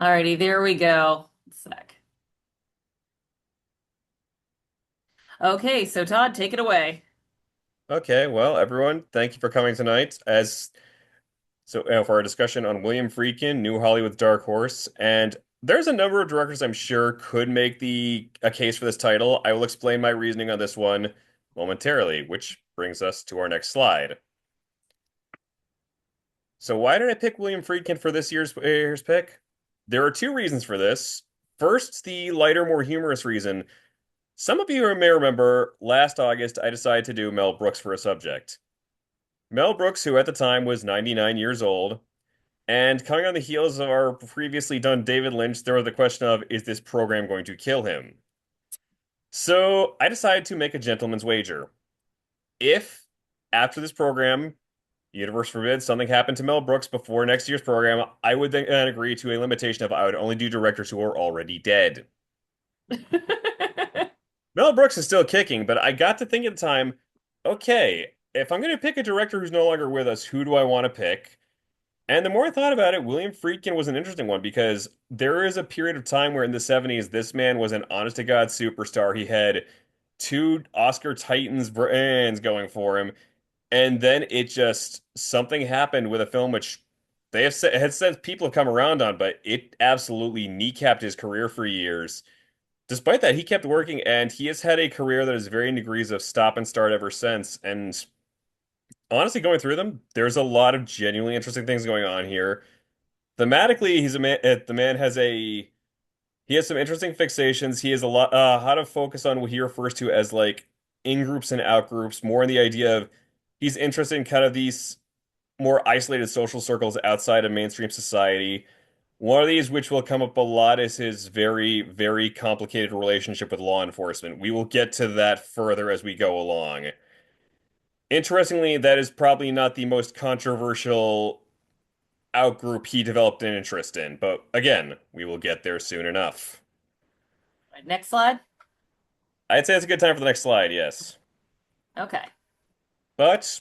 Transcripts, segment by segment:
Alrighty, there we go. Sec. Okay, so Todd, take it away. Okay, well, everyone, thank you for coming tonight. For our discussion on William Friedkin, New Hollywood's Dark Horse, and there's a number of directors I'm sure could make the a case for this title. I will explain my reasoning on this one momentarily, which brings us to our next slide. So, why did I pick William Friedkin for this year's pick? There are two reasons for this. First, the lighter, more humorous reason. Some of you may remember last August I decided to do Mel Brooks for a subject. Mel Brooks, who at the time was 99 years old, and coming on the heels of our previously done David Lynch, there was the question of, is this program going to kill him? So I decided to make a gentleman's wager. If, after this program, universe forbid, something happened to Mel Brooks before next year's program, I would then agree to a limitation of I would only do directors who are already dead. Mel Brooks is still kicking, but I got to think at the time, okay, if I'm going to pick a director who's no longer with us, who do I want to pick? And the more I thought about it, William Friedkin was an interesting one because there is a period of time where in the 70s, this man was an honest to God superstar. He had two Oscar Titans brands going for him. And then it just, something happened with a film which had said people have come around on, but it absolutely kneecapped his career for years. Despite that, he kept working and he has had a career that is varying degrees of stop and start ever since. And honestly, going through them, there's a lot of genuinely interesting things going on here. Thematically, he's a man. The man has a he has some interesting fixations. He has a lot how to focus on what he refers to as like in groups and out groups, more in the idea of he's interested in kind of these more isolated social circles outside of mainstream society. One of these, which will come up a lot, is his very, very complicated relationship with law enforcement. We will get to that further as we go along. Interestingly, that is probably not the most controversial outgroup he developed an interest in. But again, we will get there soon enough. Next slide. I'd say it's a good time for the next slide, yes. Okay. But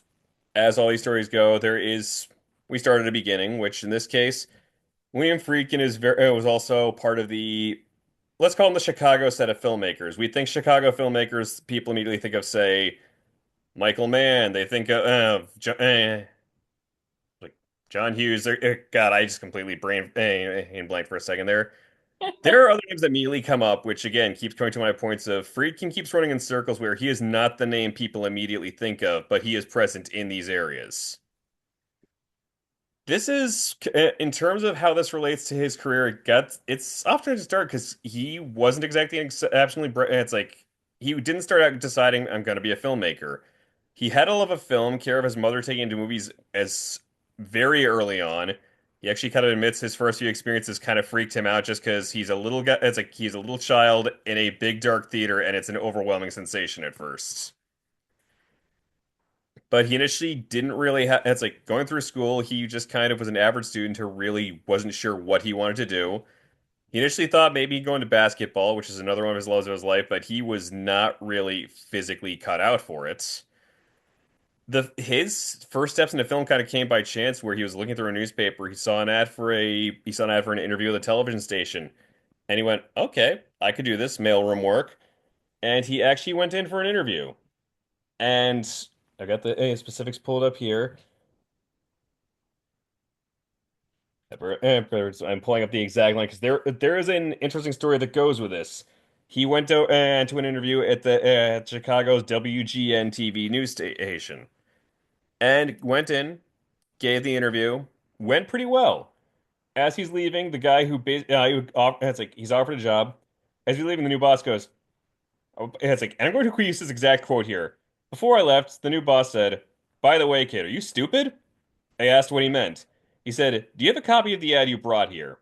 as all these stories go, we start at a beginning, which in this case, William Friedkin was also part of let's call them the Chicago set of filmmakers. We think Chicago filmmakers, people immediately think of, say, Michael Mann. They think of like John Hughes. God, I just completely brain blank for a second there. There are other names that immediately come up, which again keeps coming to my points of Friedkin keeps running in circles where he is not the name people immediately think of, but he is present in these areas. This is in terms of how this relates to his career. It's often to start because he wasn't exactly exceptionally. It's like he didn't start out deciding I'm going to be a filmmaker. He had a love of film, care of his mother taking him to movies as very early on. He actually kind of admits his first few experiences kind of freaked him out just because he's a little guy. It's like he's a little child in a big dark theater, and it's an overwhelming sensation at first. But he initially didn't really have, it's like going through school, he just kind of was an average student who really wasn't sure what he wanted to do. He initially thought maybe going to basketball, which is another one of his loves of his life, but he was not really physically cut out for it. His first steps into film kind of came by chance where he was looking through a newspaper. He saw an ad for an interview with a television station. And he went, okay, I could do this mailroom work. And he actually went in for an interview. And I got the specifics pulled up here. I'm pulling up the exact line because there is an interesting story that goes with this. He went to an interview at the Chicago's WGN TV news station and went in, gave the interview, went pretty well. As he's leaving, the guy it's like he's offered a job. As he's leaving, the new boss goes, oh, it's like, and I'm going to use this exact quote here. Before I left, the new boss said, "By the way, kid, are you stupid?" I asked what he meant. He said, "Do you have a copy of the ad you brought here?"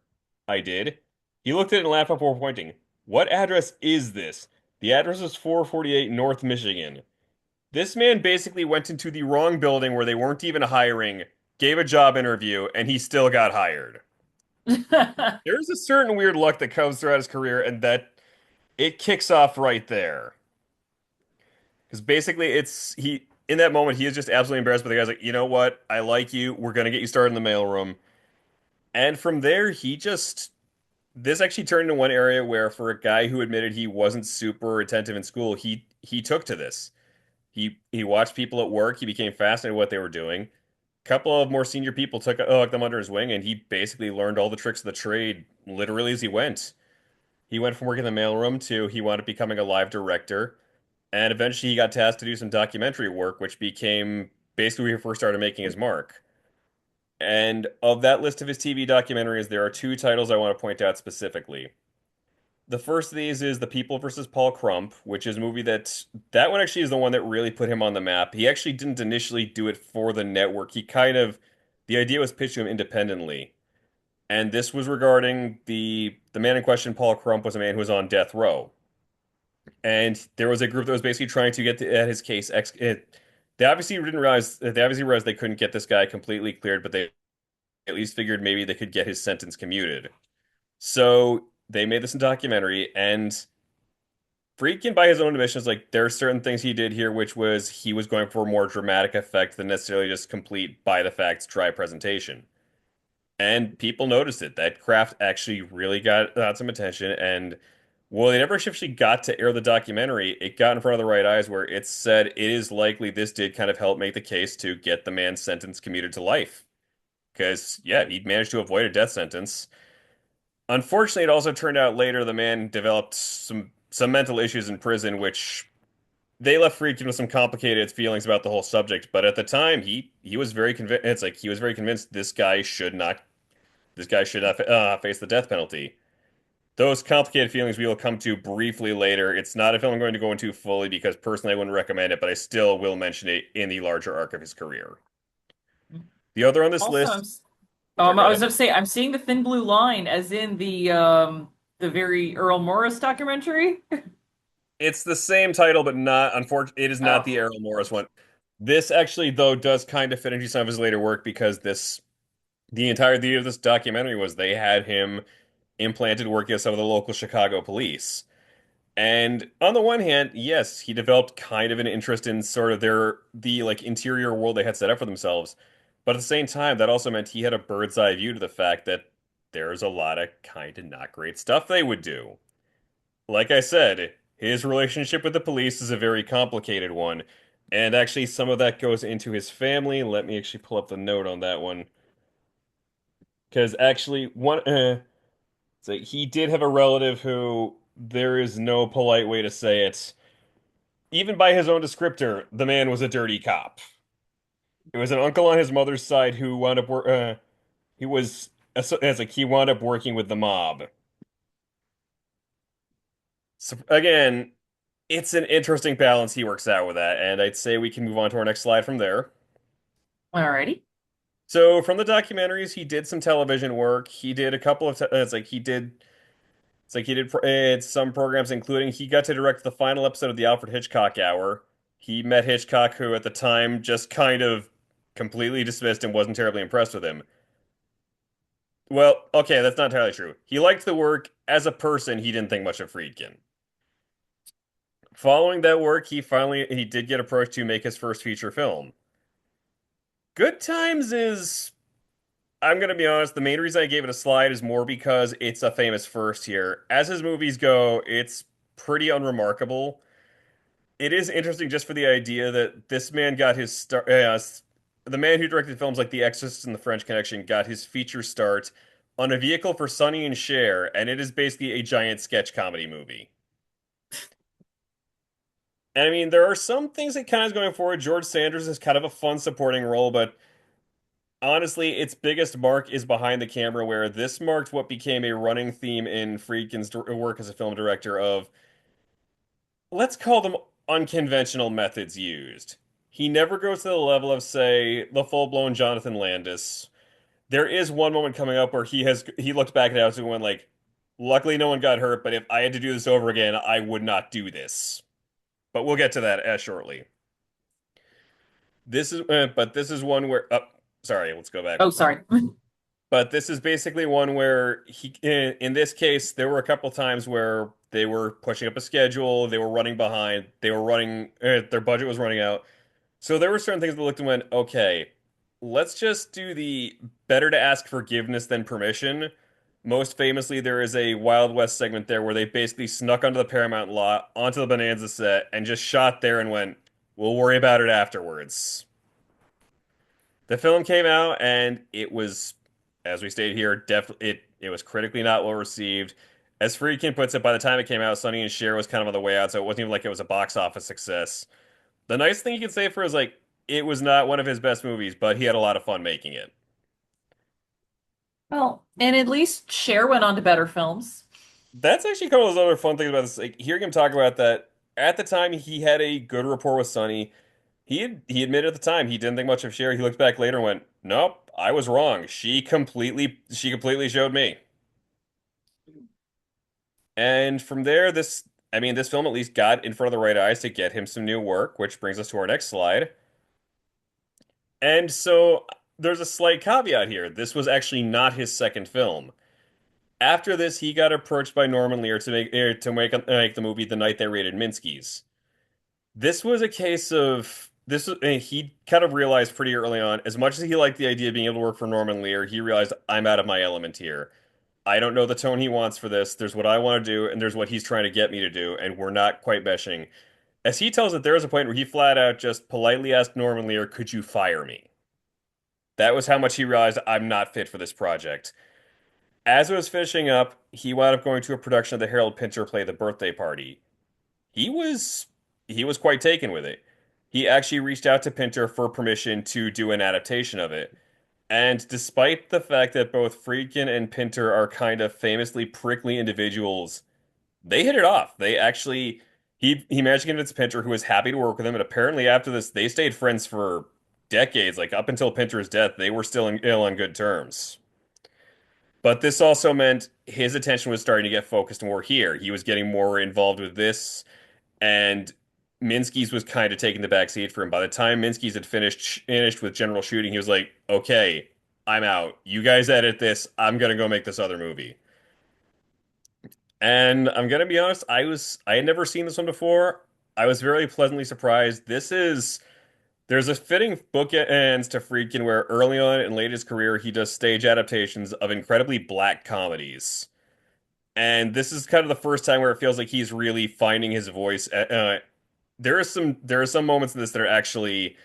I did. He looked at it and laughed before pointing. "What address is this?" The address was 448 North Michigan. This man basically went into the wrong building where they weren't even hiring, gave a job interview, and he still got hired. There's a certain weird luck that comes throughout his career, and that it kicks off right there. Because basically, it's he in that moment he is just absolutely embarrassed. But the guy's like, you know what? I like you. We're gonna get you started in the mailroom. And from there, he just this actually turned into one area where for a guy who admitted he wasn't super attentive in school, he took to this. He watched people at work, he became fascinated with what they were doing. A couple of more senior people took them under his wing, and he basically learned all the tricks of the trade literally as he went. He went from working in the mailroom to he wound up becoming a live director, and eventually he got tasked to do some documentary work, which became basically where he first started making his mark. And of that list of his TV documentaries, there are two titles I want to point out specifically. The first of these is The People versus Paul Crump, which is a movie that one actually is the one that really put him on the map. He actually didn't initially do it for the network. The idea was pitched to him independently. And this was regarding the man in question, Paul Crump, was a man who was on death row. And there was a group that was basically trying to at his case. They obviously realized they couldn't get this guy completely cleared, but they at least figured maybe they could get his sentence commuted. So they made this documentary, and Friedkin, by his own admission, is like there are certain things he did here, which was he was going for a more dramatic effect than necessarily just complete by the facts dry presentation. And people noticed it. That craft actually really got some attention. And well, they never actually got to air the documentary. It got in front of the right eyes where it said it is likely this did kind of help make the case to get the man's sentence commuted to life. Because, yeah, he managed to avoid a death sentence. Unfortunately, it also turned out later the man developed some mental issues in prison, which they left Friedkin with some complicated feelings about the whole subject. But at the time, he was very convinced. It's like he was very convinced this guy should not face the death penalty. Those complicated feelings we will come to briefly later. It's not a film I'm going to go into fully because personally I wouldn't recommend it, but I still will mention it in the larger arc of his career. The other on this Also, list, sorry, go I was ahead. going to say I'm seeing the thin blue line as in the very Earl Morris documentary. It's the same title, but not unfortunately, it is not Oh. the Errol Morris one. This actually, though, does kind of fit into some of his later work because the entire idea of this documentary was they had him implanted working with some of the local Chicago police. And on the one hand, yes, he developed kind of an interest in sort of the like interior world they had set up for themselves. But at the same time, that also meant he had a bird's eye view to the fact that there's a lot of kind of not great stuff they would do. Like I said, his relationship with the police is a very complicated one. And actually, some of that goes into his family. Let me actually pull up the note on that one. Because actually, so he did have a relative who there is no polite way to say it. Even by his own descriptor, the man was a dirty cop. It was an uncle on his mother's side who wound up he was as like he wound up working with the mob. So again, it's an interesting balance he works out with that, and I'd say we can move on to our next slide from there. Alrighty. So from the documentaries, he did some television work. He did a couple of it's like he did some programs, including he got to direct the final episode of the Alfred Hitchcock Hour. He met Hitchcock, who at the time just kind of completely dismissed and wasn't terribly impressed with him. Well, okay, that's not entirely true. He liked the work. As a person, he didn't think much of Friedkin. Following that work, he did get approached to make his first feature film. Good Times is I'm gonna be honest, the main reason I gave it a slide is more because it's a famous first here. As his movies go, it's pretty unremarkable. It is interesting just for the idea that this man got his start. The man who directed films like The Exorcist and The French Connection got his feature start on a vehicle for Sonny and Cher, and it is basically a giant sketch comedy movie. And I mean, there are some things that kind of going forward. George Sanders is kind of a fun supporting role, but honestly, its biggest mark is behind the camera, where this marked what became a running theme in Friedkin's work as a film director of, let's call them unconventional methods used. He never goes to the level of, say, the full-blown Jonathan Landis. There is one moment coming up where he looked back at it and went like, luckily no one got hurt, but if I had to do this over again, I would not do this. But we'll get to that shortly. But this is one where, sorry, let's go back. Oh, sorry. But this is basically one where in this case, there were a couple times where they were pushing up a schedule, they were running behind, their budget was running out. So there were certain things that looked and went, okay, let's just do the better to ask forgiveness than permission. Most famously, there is a Wild West segment there where they basically snuck onto the Paramount lot, onto the Bonanza set, and just shot there and went, "We'll worry about it afterwards." The film came out and it was, as we stated here, definitely it was critically not well received. As Friedkin puts it, by the time it came out, Sonny and Cher was kind of on the way out, so it wasn't even like it was a box office success. The nice thing you can say for it is like it was not one of his best movies, but he had a lot of fun making it. Well, and at least Cher went on to better films. That's actually kind of those other fun things about this. Like hearing him talk about that at the time, he had a good rapport with Sonny. He admitted at the time he didn't think much of Cher. He looked back later and went, "Nope, I was wrong. She completely showed me." And from there, I mean, this film at least got in front of the right eyes to get him some new work, which brings us to our next slide. And so there's a slight caveat here. This was actually not his second film. After this, he got approached by Norman Lear to make the movie The Night They Raided Minsky's. This was a case of he kind of realized pretty early on, as much as he liked the idea of being able to work for Norman Lear, he realized I'm out of my element here. I don't know the tone he wants for this. There's what I want to do, and there's what he's trying to get me to do, and we're not quite meshing. As he tells it, there was a point where he flat out just politely asked Norman Lear, "Could you fire me?" That was how much he realized I'm not fit for this project. As it was finishing up, he wound up going to a production of the Harold Pinter play The Birthday Party. He was he was quite taken with it. He actually reached out to Pinter for permission to do an adaptation of it. And despite the fact that both Friedkin and Pinter are kind of famously prickly individuals, they hit it off. They actually he managed to convince Pinter, who was happy to work with him, and apparently after this, they stayed friends for decades. Like up until Pinter's death, they were still on good terms. But this also meant his attention was starting to get focused more here. He was getting more involved with this, and Minsky's was kind of taking the back seat for him. By the time Minsky's had finished with General Shooting, he was like, "Okay, I'm out. You guys edit this. I'm gonna go make this other movie." And I'm gonna be honest, I had never seen this one before. I was very pleasantly surprised. There's a fitting bookends to Friedkin where early on and late in his career he does stage adaptations of incredibly black comedies. And this is kind of the first time where it feels like he's really finding his voice. There are some moments in this that are actually,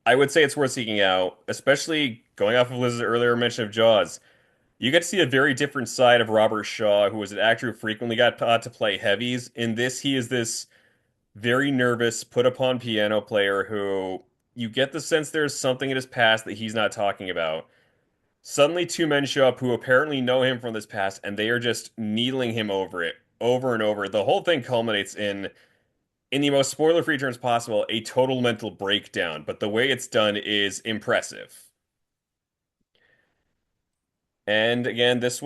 I would say it's worth seeking out, especially going off of Liz's earlier mention of Jaws. You get to see a very different side of Robert Shaw, who was an actor who frequently got taught to play heavies. In this, he is this very nervous, put upon piano player who you get the sense there's something in his past that he's not talking about. Suddenly, two men show up who apparently know him from this past, and they are just needling him over it over and over. The whole thing culminates in the most spoiler-free terms possible, a total mental breakdown. But the way it's done is impressive. And again, this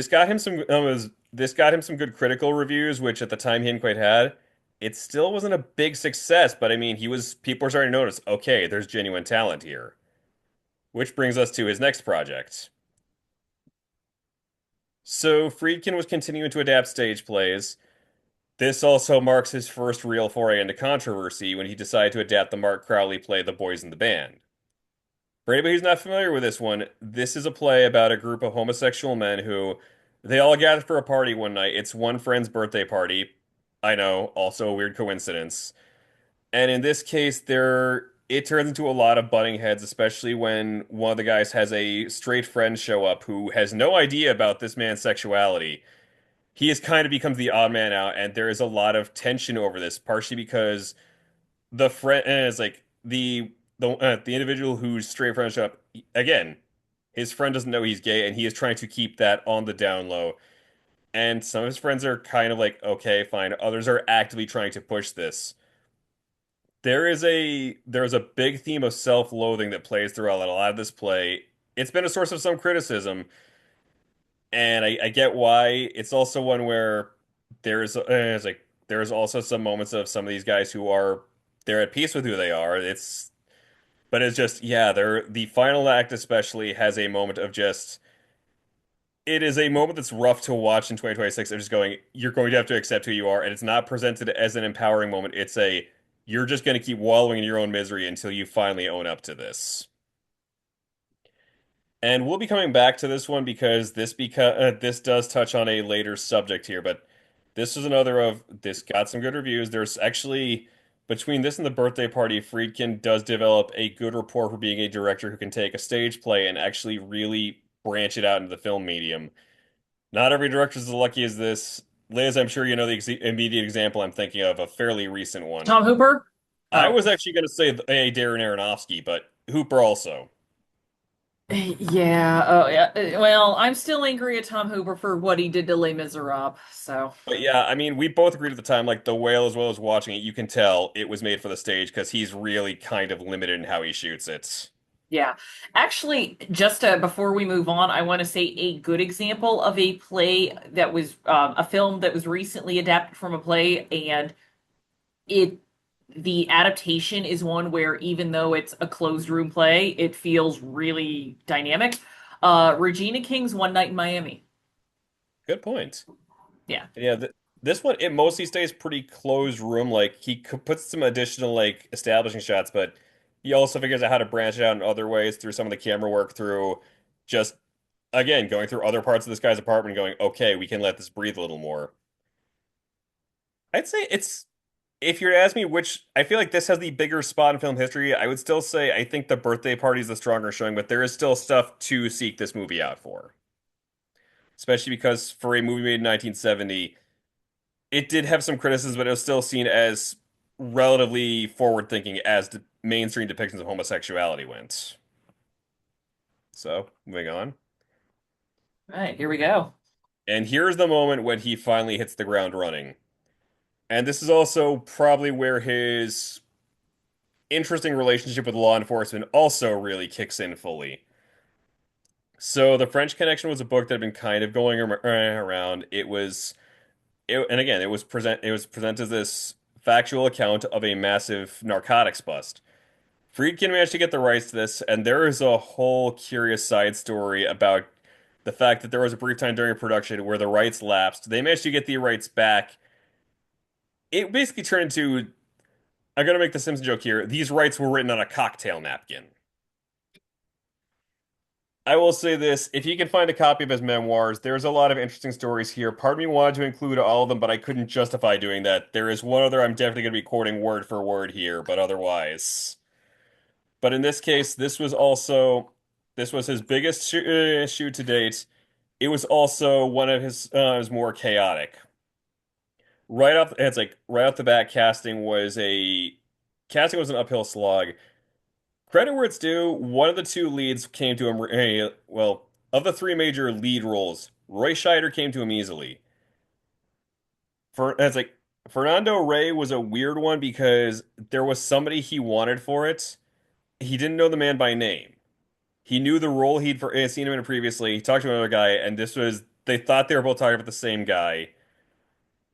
got him some good critical reviews, which at the time he hadn't quite had. It still wasn't a big success, but I mean, people were starting to notice, okay, there's genuine talent here. Which brings us to his next project. So Friedkin was continuing to adapt stage plays. This also marks his first real foray into controversy when he decided to adapt the Mark Crowley play The Boys in the Band. For anybody who's not familiar with this one, this is a play about a group of homosexual men who they all gathered for a party one night. It's one friend's birthday party. I know, also a weird coincidence. And in this case, it turns into a lot of butting heads, especially when one of the guys has a straight friend show up who has no idea about this man's sexuality. He has kind of becomes the odd man out, and there is a lot of tension over this, partially because the friend is like the individual who's straight friend show up again. His friend doesn't know he's gay, and he is trying to keep that on the down low. And some of his friends are kind of like, okay, fine. Others are actively trying to push this. There's a big theme of self-loathing that plays throughout a lot of this play. It's been a source of some criticism, and I get why. It's also one where there's also some moments of some of these guys who are they're at peace with who they are. It's just yeah, the final act especially has a moment of just it is a moment that's rough to watch in 2026 of just going, you're going to have to accept who you are, and it's not presented as an empowering moment. You're just going to keep wallowing in your own misery until you finally own up to this. And we'll be coming back to this one because this does touch on a later subject here, but this is another of this got some good reviews. There's actually between this and the birthday party, Friedkin does develop a good rapport for being a director who can take a stage play and actually really branch it out into the film medium. Not every director is as lucky as this. Liz, I'm sure you know the ex immediate example I'm thinking of, a fairly recent one. Tom Hooper? I Oh. was actually going to say a Darren Aronofsky, but Hooper also. Yeah, oh yeah. Well, I'm still angry at Tom Hooper for what he did to Les Miserables. So, But yeah, I mean, we both agreed at the time, like The Whale, as well as watching it, you can tell it was made for the stage because he's really kind of limited in how he shoots it. yeah. Actually, just before we move on, I want to say a good example of a play that was a film that was recently adapted from a play, and it the adaptation is one where even though it's a closed room play, it feels really dynamic. Regina King's One Night in Miami. Good point. Yeah. Yeah, this one it mostly stays pretty closed room. Like puts some additional like establishing shots, but he also figures out how to branch it out in other ways through some of the camera work, through just again going through other parts of this guy's apartment, going, okay, we can let this breathe a little more. I'd say it's if you're to ask me which, I feel like this has the bigger spot in film history. I would still say I think the birthday party is the stronger showing, but there is still stuff to seek this movie out for. Especially because for a movie made in 1970, it did have some criticisms, but it was still seen as relatively forward thinking as the mainstream depictions of homosexuality went. So, moving on. All right, here we go. And here's the moment when he finally hits the ground running. And this is also probably where his interesting relationship with law enforcement also really kicks in fully. So, The French Connection was a book that had been kind of going around. And again, it was presented as this factual account of a massive narcotics bust. Friedkin managed to get the rights to this, and there is a whole curious side story about the fact that there was a brief time during production where the rights lapsed. They managed to get the rights back. It basically turned into, I'm going to make the Simpson joke here. These rights were written on a cocktail napkin. I will say this, if you can find a copy of his memoirs, there's a lot of interesting stories here. Part of me wanted to include all of them, but I couldn't justify doing that. There is one other I'm definitely going to be quoting word for word here, but otherwise. But in this case, this was his biggest shoot to date. It was also one of his more chaotic. Right off the bat, casting was an uphill slog. Credit where it's due, one of the two leads came to him. Well, of the three major lead roles, Roy Scheider came to him easily. For it's like Fernando Rey was a weird one because there was somebody he wanted for it. He didn't know the man by name. He knew the role had seen him in previously. He talked to another guy, and they thought they were both talking about the same guy,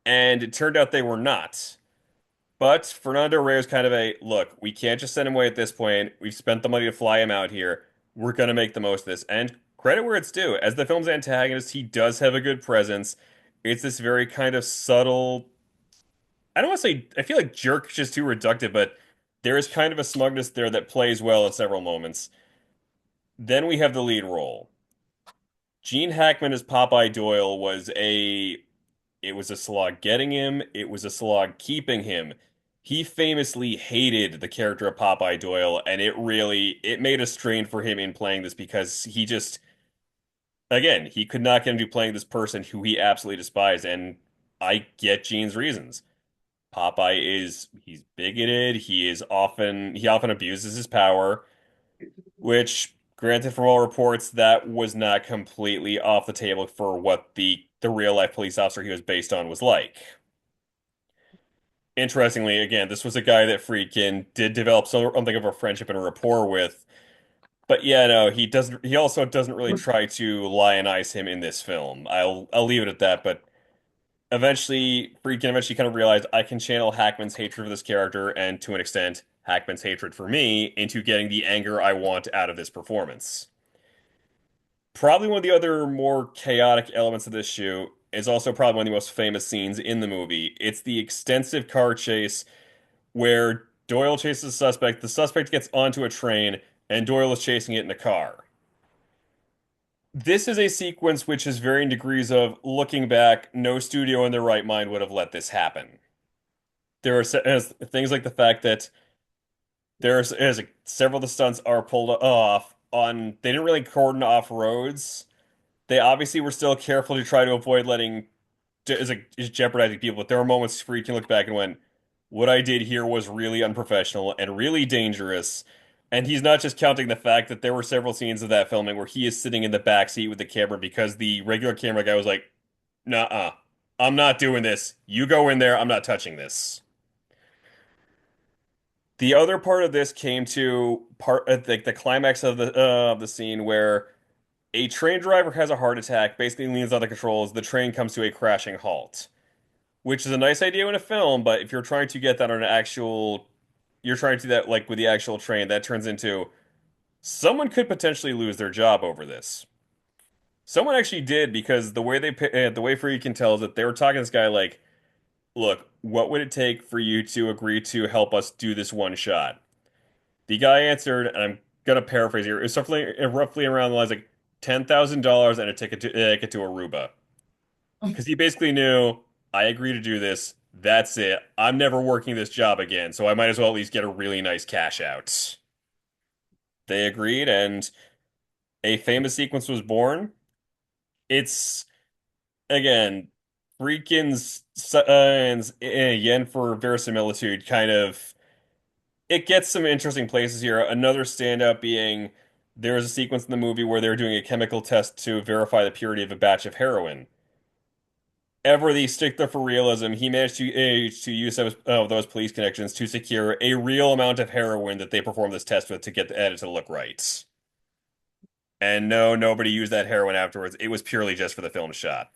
and it turned out they were not. But Fernando Rey was kind of a look, we can't just send him away at this point. We've spent the money to fly him out here. We're gonna make the most of this. And credit where it's due. As the film's antagonist, he does have a good presence. It's this very kind of subtle, I don't want to say, I feel like jerk is just too reductive, but there is kind of a smugness there that plays well at several moments. Then we have the lead role. Gene Hackman as Popeye Doyle it was a slog getting him, it was a slog keeping him. He famously hated the character of Popeye Doyle, and it made a strain for him in playing this because he could not get into playing this person who he absolutely despised, and I get Gene's reasons. He's bigoted, he often abuses his power, which granted from all reports that was not completely off the table for what the real life police officer he was based on was like. Interestingly, again, this was a guy that Friedkin did develop something of a friendship and a rapport with. But yeah, no, he also doesn't really try to lionize him in this film. I'll leave it at that, but Friedkin eventually kind of realized I can channel Hackman's hatred for this character and to an extent Hackman's hatred for me into getting the anger I want out of this performance. Probably one of the other more chaotic elements of this shoot is also probably one of the most famous scenes in the movie. It's the extensive car chase where Doyle chases the suspect gets onto a train, and Doyle is chasing it in a car. This is a sequence which is varying degrees of looking back, no studio in their right mind would have let this happen. There are things like the fact that several of the stunts are pulled off on, they didn't really cordon off roads. They obviously were still careful to try to avoid letting is jeopardizing people, but there were moments where you can look back and went, what I did here was really unprofessional and really dangerous. And he's not just counting the fact that there were several scenes of that filming where he is sitting in the back seat with the camera because the regular camera guy was like, "Nuh-uh, I'm not doing this. You go in there. I'm not touching this." The other part of this came to part the climax of the scene where a train driver has a heart attack, basically leans on the controls, the train comes to a crashing halt, which is a nice idea in a film, but if you're trying to get that on an actual, you're trying to do that like with the actual train, that turns into someone could potentially lose their job over this. Someone actually did because the way Freakin tells it, they were talking to this guy like, "Look, what would it take for you to agree to help us do this one shot?" The guy answered, and I'm gonna paraphrase here, it's roughly around the lines like $10,000 and a ticket to Aruba, because he basically knew I agree to do this. That's it. I'm never working this job again, so I might as well at least get a really nice cash out. They agreed, and a famous sequence was born. It's again, Friedkin's and yen for verisimilitude kind of it gets some interesting places here. Another standout being there's a sequence in the movie where they're doing a chemical test to verify the purity of a batch of heroin. Ever the stickler for realism, he managed to use those police connections to secure a real amount of heroin that they performed this test with to get the edit to look right. And no, nobody used that heroin afterwards. It was purely just for the film shot.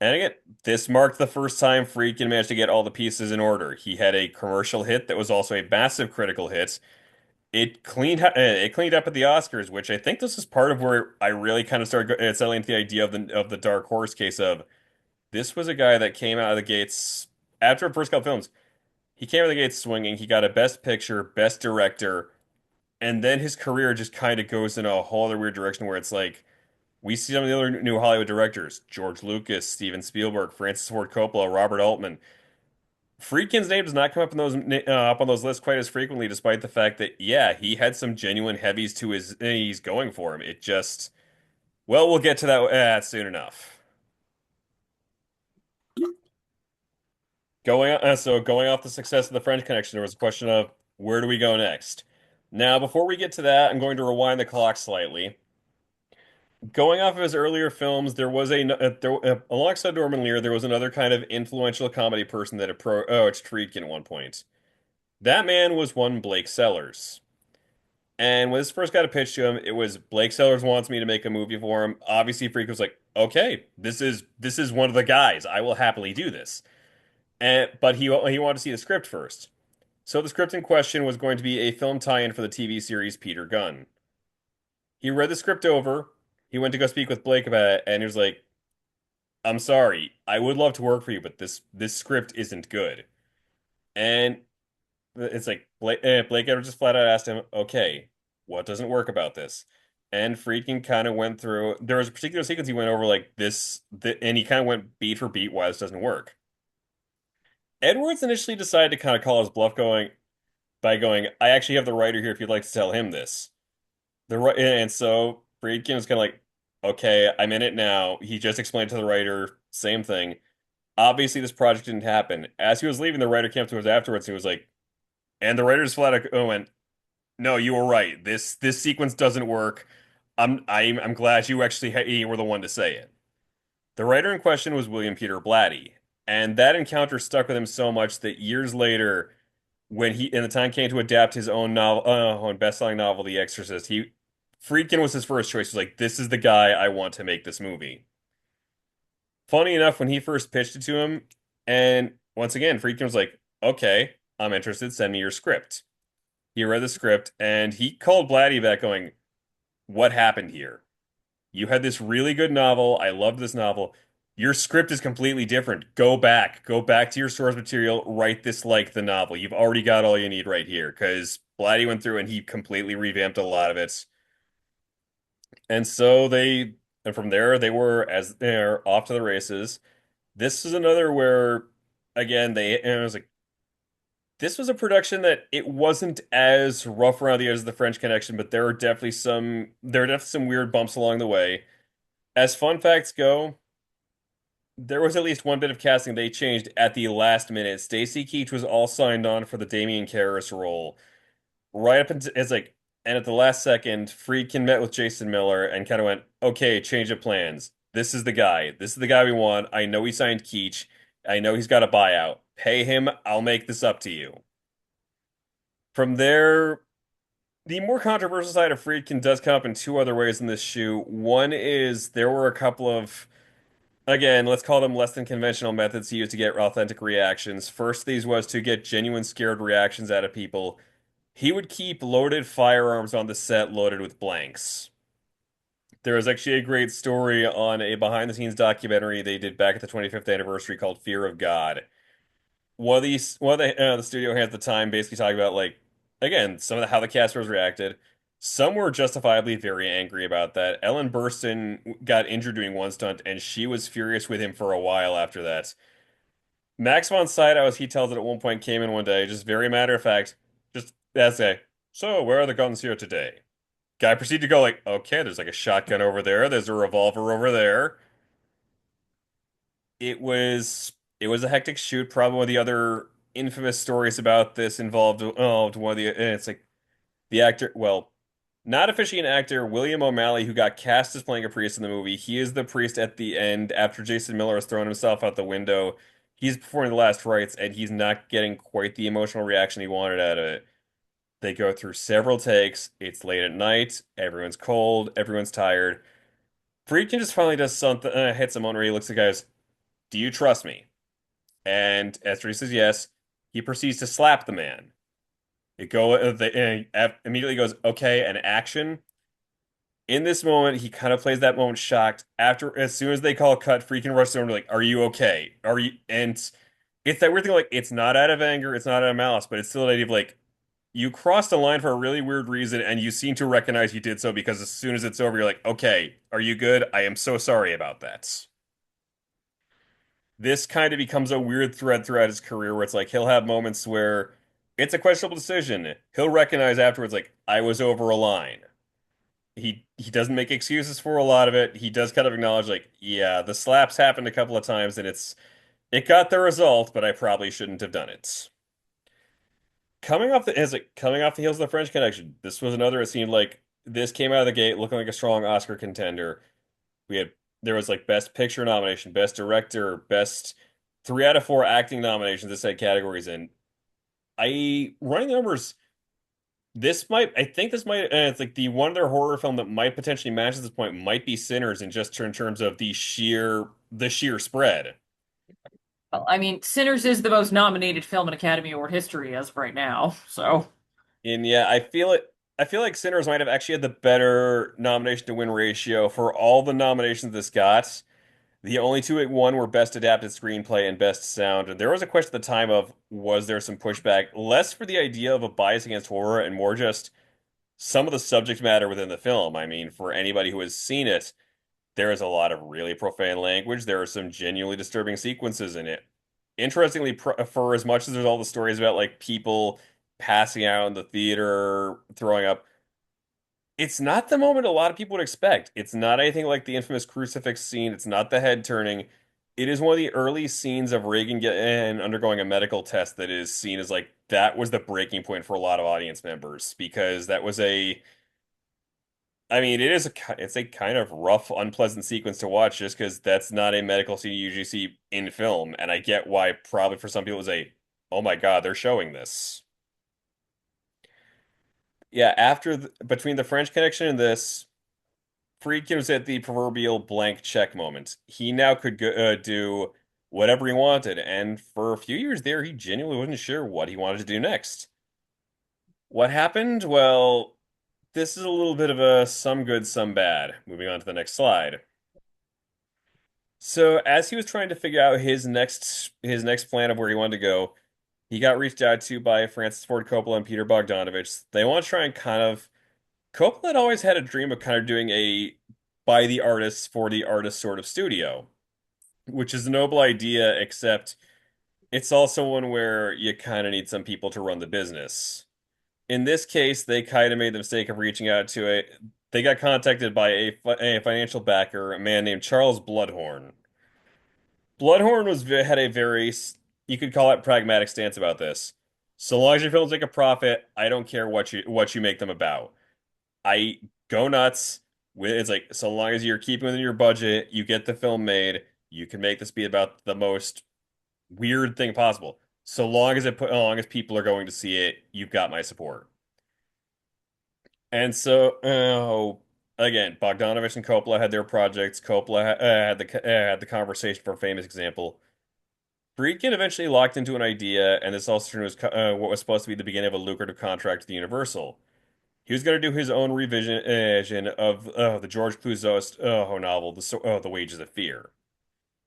And again, this marked the first time Friedkin managed to get all the pieces in order. He had a commercial hit that was also a massive critical hit. It cleaned up at the Oscars, which I think this is part of where I really kind of started settling into the idea of the dark horse case of this was a guy that came out of the gates after the first couple films. He came out of the gates swinging. He got a Best Picture, Best Director, and then his career just kind of goes in a whole other weird direction where it's like we see some of the other new Hollywood directors: George Lucas, Steven Spielberg, Francis Ford Coppola, Robert Altman. Friedkin's name does not come up in up on those lists quite as frequently, despite the fact that yeah, he had some genuine heavies to his he's going for him. It just well, we'll get to that soon enough. Going off the success of the French Connection, there was a question of where do we go next? Now, before we get to that, I'm going to rewind the clock slightly. Going off of his earlier films, alongside Norman Lear, there was another kind of influential comedy person that approached Friedkin at one point. That man was one Blake Sellers. And when this first got a pitch to him, it was Blake Sellers wants me to make a movie for him. Obviously, Freak was like, "Okay, this is one of the guys. I will happily do this." But he wanted to see the script first. So the script in question was going to be a film tie-in for the TV series Peter Gunn. He read the script over. He went to go speak with Blake about it, and he was like, "I'm sorry. I would love to work for you, but this script isn't good." And it's like Blake Edwards just flat out asked him, "Okay, what doesn't work about this?" And Friedkin kind of went through. There was a particular sequence he went over like and he kind of went beat for beat why this doesn't work. Edwards initially decided to kind of call his bluff, going, "I actually have the writer here if you'd like to tell him this." And so Friedkin was kind of like, "Okay, I'm in it now." He just explained to the writer, same thing. Obviously, this project didn't happen. As he was leaving, the writer came up to us afterwards. And he was like, and the writer just flat out went, "No, you were right. This sequence doesn't work. I'm glad you were the one to say it." The writer in question was William Peter Blatty, and that encounter stuck with him so much that years later, when the time came to adapt his own best-selling novel, The Exorcist, he Friedkin was his first choice. He was like, "This is the guy I want to make this movie." Funny enough, when he first pitched it to him, and once again, Friedkin was like, "Okay, I'm interested. Send me your script." He read the script and he called Blatty back going, "What happened here? You had this really good novel. I loved this novel. Your script is completely different. Go back. Go back to your source material. Write this like the novel. You've already got all you need right here." Because Blatty went through and he completely revamped a lot of it. And so and from there they were as they're off to the races. This is another where, again, and it was like this was a production that it wasn't as rough around the edges of the French Connection, but there are definitely some weird bumps along the way. As fun facts go, there was at least one bit of casting they changed at the last minute. Stacy Keach was all signed on for the Damien Karras role. Right up until it's like, and at the last second, Friedkin met with Jason Miller and kind of went, okay, change of plans. This is the guy. This is the guy we want. I know he signed Keach. I know he's got a buyout. Pay him. I'll make this up to you. From there, the more controversial side of Friedkin does come up in two other ways in this shoe. One is there were a couple of, again, let's call them less than conventional methods he used to get authentic reactions. First, these was to get genuine scared reactions out of people. He would keep loaded firearms on the set loaded with blanks. There was actually a great story on a behind the scenes documentary they did back at the 25th anniversary called Fear of God. One of the studio hands at the time basically talking about like again some of how the cast members reacted. Some were justifiably very angry about that. Ellen Burstyn got injured doing one stunt, and she was furious with him for a while after that. Max von Sydow, as he tells it at one point, came in one day, just very matter of fact, just that's a so where are the guns here today? Guy proceeded to go like, okay, there's like a shotgun over there, there's a revolver over there. It was a hectic shoot. Probably one of the other infamous stories about this involved one of the and it's like the actor, well, not officially an actor, William O'Malley, who got cast as playing a priest in the movie. He is the priest at the end after Jason Miller has thrown himself out the window. He's performing the last rites, and he's not getting quite the emotional reaction he wanted out of it. They go through several takes. It's late at night. Everyone's cold. Everyone's tired. Friedkin just finally does something, hits someone where he looks at the guys, do you trust me? And after he says yes, he proceeds to slap the man. Immediately goes, okay, and action. In this moment, he kind of plays that moment shocked. After, as soon as they call cut, Friedkin rushes over and like, "Are you okay? Are you?" And it's that weird thing, like it's not out of anger, it's not out of malice, but it's still an idea of like you crossed a line for a really weird reason, and you seem to recognize you did so because as soon as it's over, you're like, "Okay, are you good? I am so sorry about that." This kind of becomes a weird thread throughout his career where it's like he'll have moments where it's a questionable decision. He'll recognize afterwards, like, I was over a line. He doesn't make excuses for a lot of it. He does kind of acknowledge, like, yeah, the slaps happened a couple of times and it got the result, but I probably shouldn't have done it. Coming off the heels of the French Connection, this was another, it seemed like this came out of the gate looking like a strong Oscar contender. We had there was like best picture nomination, best director, best three out of four acting nominations this had categories in. I running the numbers, I think this might it's like the one other horror film that might potentially match at this point might be Sinners in just in terms of the sheer spread. Well, I mean, Sinners is the most nominated film in Academy Award history as of right now. So, And yeah, I feel like Sinners might have actually had the better nomination to win ratio for all the nominations this got. The only two it won were Best Adapted Screenplay and Best Sound. And there was a question at the time of was there some pushback, less for the idea of a bias against horror and more just some of the subject matter within the film. I mean, for anybody who has seen it, there is a lot of really profane language. There are some genuinely disturbing sequences in it. Interestingly, for as much as there's all the stories about like people passing out in the theater, throwing up, it's not the moment a lot of people would expect. It's not anything like the infamous crucifix scene. It's not the head turning. It is one of the early scenes of Reagan and undergoing a medical test that is seen as like that was the breaking point for a lot of audience members because that was I mean, it's a kind of rough, unpleasant sequence to watch just because that's not a medical scene you usually see in film, and I get why probably for some people it's oh my God, they're showing this. Yeah, between the French Connection and this. Friedkin was at the proverbial blank check moment. He now could do whatever he wanted, and for a few years there, he genuinely wasn't sure what he wanted to do next. What happened? Well, this is a little bit of a some good, some bad. Moving on to the next slide. So, as he was trying to figure out his next plan of where he wanted to go, he got reached out to by Francis Ford Coppola and Peter Bogdanovich. They want to try and kind of Coppola had always had a dream of kind of doing a by the artists for the artists sort of studio, which is a noble idea, except it's also one where you kind of need some people to run the business. In this case, they kind of made the mistake of reaching out to a. They got contacted by a financial backer, a man named Charles Bloodhorn. Bloodhorn had a very, you could call it pragmatic stance about this. So long as your films make a profit, I don't care what you make them about. I go nuts. It's like so long as you're keeping within your budget, you get the film made. You can make this be about the most weird thing possible. So long as people are going to see it, you've got my support. And so, again, Bogdanovich and Coppola had their projects. Coppola had the conversation for a famous example. Friedkin eventually locked into an idea, and this also was what was supposed to be the beginning of a lucrative contract with Universal. He was going to do his own revision of the George Clouzot novel, The Wages of Fear.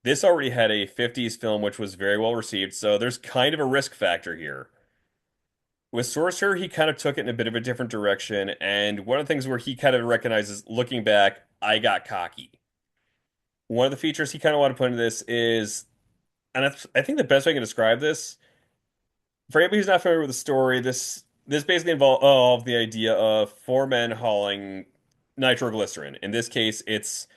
This already had a 50s film which was very well received, so there's kind of a risk factor here. With Sorcerer, he kind of took it in a bit of a different direction, and one of the things where he kind of recognizes, looking back, I got cocky. One of the features he kind of wanted to put into this is, and I think the best way I can describe this, for anybody who's not familiar with the story, this basically involved the idea of four men hauling nitroglycerin. In this case, it's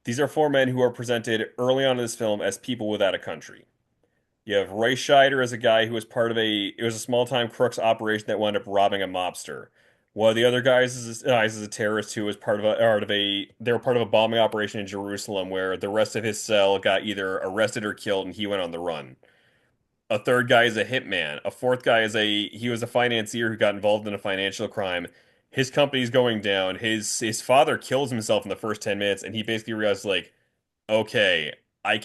these are four men who are presented early on in this film as people without a country. You have Roy Scheider as a guy who was part of it was a small-time crooks operation that wound up robbing a mobster. One of the other guys is a terrorist who was they were part of a bombing operation in Jerusalem where the rest of his cell got either arrested or killed and he went on the run. A third guy is a hitman. A fourth guy he was a financier who got involved in a financial crime. His company's going down. His father kills himself in the first 10 minutes and he basically realized like, okay, I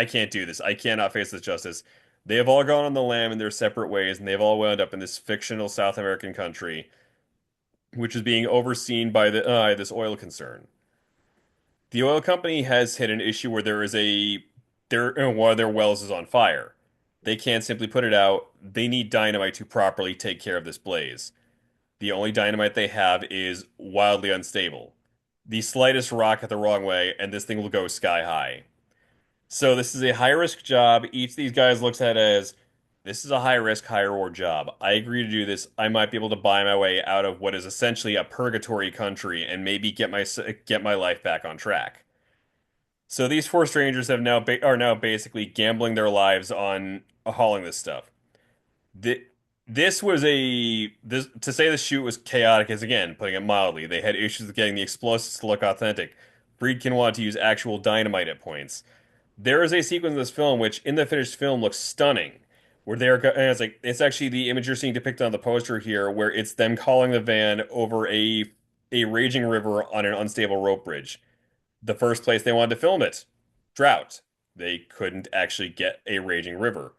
can't do this. I cannot face this justice. They have all gone on the lam in their separate ways, and they've all wound up in this fictional South American country, which is being overseen by this oil concern. The oil company has hit an issue where one of their wells is on fire. They can't simply put it out. They need dynamite to properly take care of this blaze. The only dynamite they have is wildly unstable. The slightest rock at the wrong way, and this thing will go sky high. So this is a high risk job. Each of these guys looks at it as this is a high risk, high reward job. I agree to do this. I might be able to buy my way out of what is essentially a purgatory country and maybe get my life back on track. So these four strangers are now basically gambling their lives on hauling this stuff. Th this was a this to say the shoot was chaotic is again putting it mildly. They had issues with getting the explosives to look authentic. Friedkin wanted to use actual dynamite at points. There is a sequence in this film which, in the finished film, looks stunning. And it's actually the image you're seeing depicted on the poster here, where it's them calling the van over a raging river on an unstable rope bridge. The first place they wanted to film it, drought. They couldn't actually get a raging river.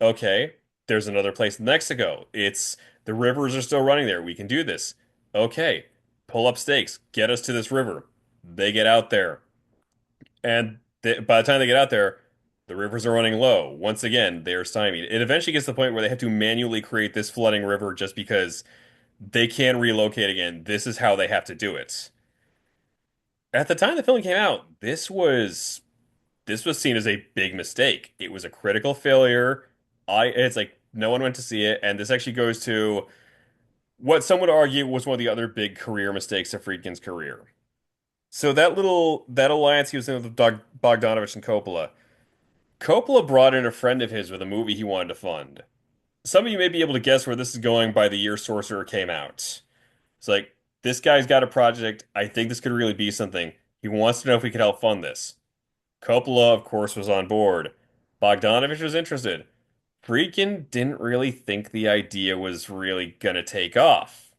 Okay, there's another place in Mexico. It's the rivers are still running there. We can do this. Okay, pull up stakes. Get us to this river. They get out there. And by the time they get out there, the rivers are running low. Once again, they are stymied. It eventually gets to the point where they have to manually create this flooding river just because they can relocate again. This is how they have to do it. At the time the film came out, this was seen as a big mistake. It was a critical failure. It's like no one went to see it, and this actually goes to what some would argue was one of the other big career mistakes of Friedkin's career. So that alliance he was in with Bogdanovich and Coppola. Coppola brought in a friend of his with a movie he wanted to fund. Some of you may be able to guess where this is going by the year Sorcerer came out. It's like, this guy's got a project. I think this could really be something. He wants to know if we could help fund this. Coppola, of course, was on board. Bogdanovich was interested. Friedkin didn't really think the idea was really gonna take off.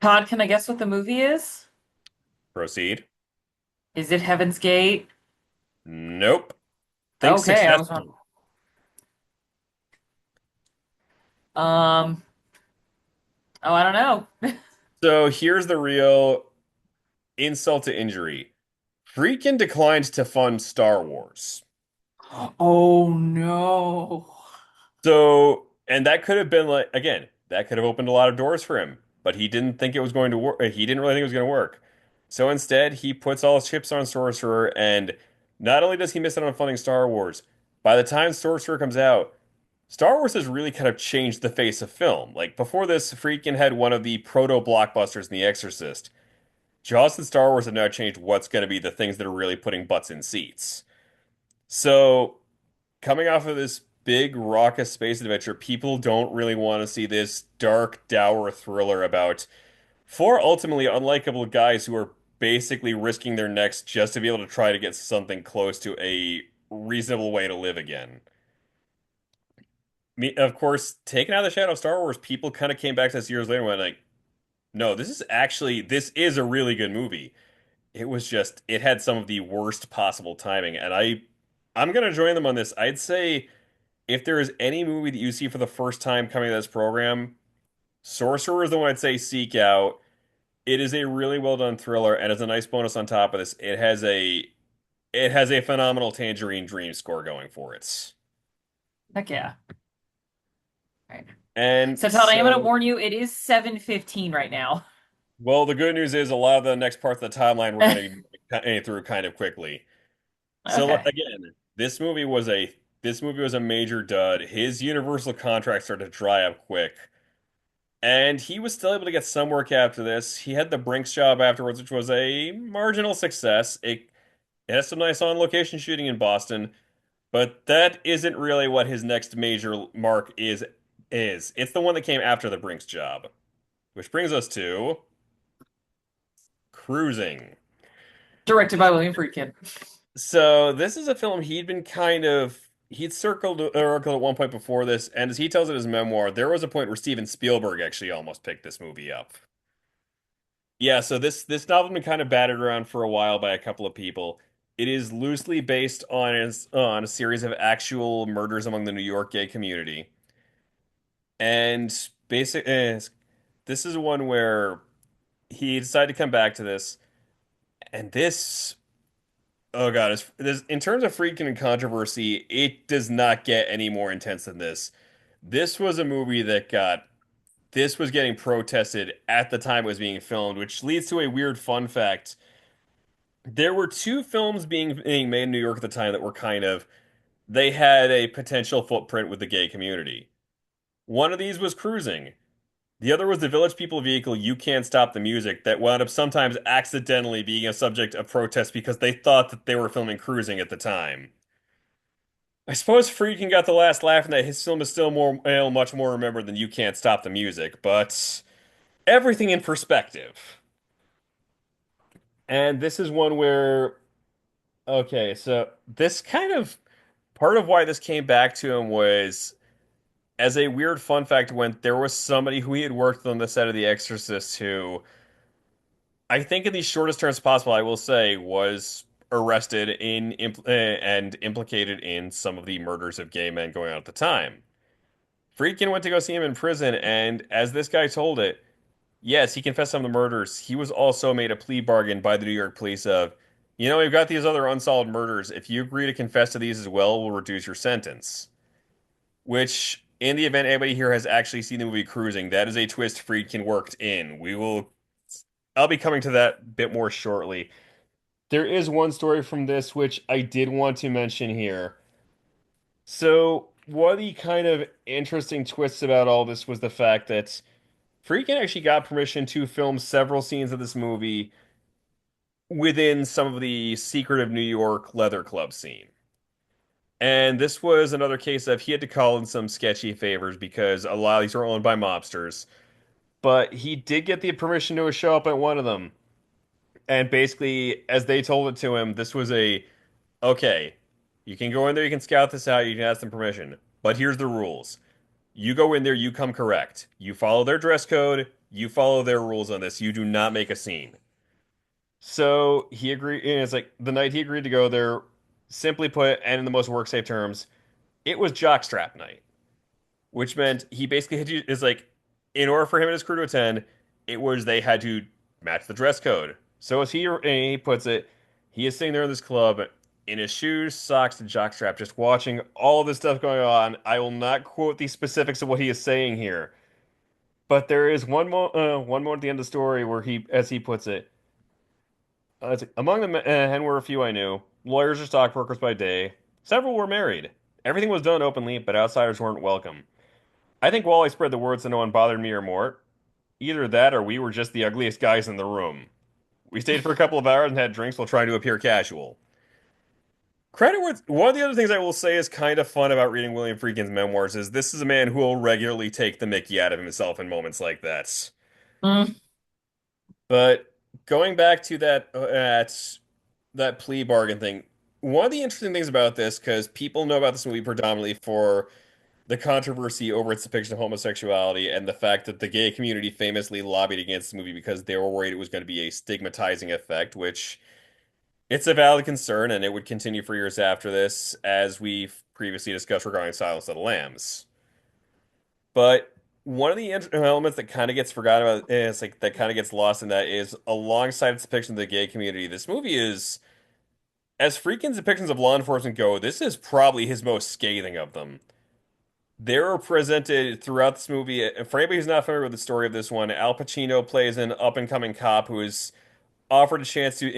Todd, can I guess what the movie is? Proceed. Is it Heaven's Gate? Nope. Think Okay, I was wrong. successful. Um, oh, I don't know. So here's the real insult to injury. Friedkin declined to fund Star Wars. Oh no. So, and that could have been like, again, that could have opened a lot of doors for him. but he didn't think it was going to work. He didn't really think it was going to work. So instead, he puts all his chips on Sorcerer, and not only does he miss out on funding Star Wars, by the time Sorcerer comes out, Star Wars has really kind of changed the face of film. Like before this, Friedkin had one of the proto blockbusters in The Exorcist. Jaws and Star Wars have now changed what's going to be the things that are really putting butts in seats. So, coming off of this big raucous space adventure, people don't really want to see this dark, dour thriller about four ultimately unlikable guys who are basically risking their necks just to be able to try to get something close to a reasonable way to live again. Of course, taken out of the shadow of Star Wars, people kind of came back to this years later and went like, no, this is a really good movie. It was just it had some of the worst possible timing, and I'm gonna join them on this. I'd say if there is any movie that you see for the first time coming to this program, Sorcerer is the one I'd say seek out. It is a really well done thriller, and as a nice bonus on top of this, it has a phenomenal Tangerine Dream score going for it. Heck yeah. All right. And So Todd, I am going to so, warn you, it is 7:15 right now. well, the good news is a lot of the next parts of the timeline we're going to be through kind of quickly. So Okay. again, this movie was a major dud. His Universal contract started to dry up quick. And he was still able to get some work after this. He had the Brinks job afterwards, which was a marginal success. It has some nice on-location shooting in Boston, but that isn't really what his next major mark is. It's the one that came after the Brinks job, which brings us to Cruising. Directed by William Friedkin. So this is a film he'd circled Oracle at one point before this, and as he tells it in his memoir, there was a point where Steven Spielberg actually almost picked this movie up. Yeah, so this novel has been kind of battered around for a while by a couple of people. It is loosely based on a series of actual murders among the New York gay community, and this is one where he decided to come back to this, and this. Oh God, in terms of Friedkin and controversy, it does not get any more intense than this. This was a movie this was getting protested at the time it was being filmed, which leads to a weird fun fact. There were two films being made in New York at the time that were they had a potential footprint with the gay community. One of these was Cruising. The other was the Village People vehicle You Can't Stop the Music that wound up sometimes accidentally being a subject of protest because they thought that they were filming Cruising at the time. I suppose Friedkin got the last laugh in that his film is still much more remembered than You Can't Stop the Music, but everything in perspective. And this is one where, okay, so this kind of part of why this came back to him was as a weird fun fact when there was somebody who he had worked with on the set of The Exorcist who I think in the shortest terms possible, I will say, was arrested and implicated in some of the murders of gay men going on at the time. Friedkin went to go see him in prison, and as this guy told it, yes, he confessed some of the murders. He was also made a plea bargain by the New York police of, we've got these other unsolved murders. If you agree to confess to these as well, we'll reduce your sentence. Which, in the event anybody here has actually seen the movie Cruising, that is a twist Friedkin worked in. I'll be coming to that bit more shortly. There is one story from this which I did want to mention here. So, one of the kind of interesting twists about all this was the fact that Friedkin actually got permission to film several scenes of this movie within some of the secretive New York leather club scene. And this was another case of he had to call in some sketchy favors because a lot of these were owned by mobsters. But he did get the permission to show up at one of them. And basically, as they told it to him, this was okay, you can go in there, you can scout this out, you can ask them permission. But here's the rules. You go in there, you come correct. You follow their dress code, you follow their rules on this. You do not make a scene. So he agreed, and it's like the night he agreed to go there, simply put, and in the most work safe terms, it was jockstrap night, which meant he basically had to, is like, in order for him and his crew to attend, it was they had to match the dress code. So as he puts it, he is sitting there in this club in his shoes, socks, and jockstrap, just watching all of this stuff going on. I will not quote the specifics of what he is saying here, But there is one moment at the end of the story where he, as he puts it, it's like, among the men were a few I knew, lawyers or stockbrokers by day. Several were married. Everything was done openly, but outsiders weren't welcome. I think Wally spread the word so no one bothered me or Mort. Either that or we were just the ugliest guys in the room. We stayed for a couple of hours and had drinks while trying to appear casual. Credit worth. One of the other things I will say is kind of fun about reading William Friedkin's memoirs is this is a man who will regularly take the mickey out of himself in moments like that. Mm. But going back to that plea bargain thing, one of the interesting things about this, because people know about this movie predominantly for the controversy over its depiction of homosexuality and the fact that the gay community famously lobbied against the movie because they were worried it was going to be a stigmatizing effect, which it's a valid concern, and it would continue for years after this, as we've previously discussed regarding Silence of the Lambs. But one of the elements that kind of gets forgotten about is like that kind of gets lost in that is alongside its depiction of the gay community, this movie is, as Friedkin's depictions of law enforcement go, this is probably his most scathing of them. They're presented throughout this movie. For anybody who's not familiar with the story of this one, Al Pacino plays an up-and-coming cop who is offered a chance to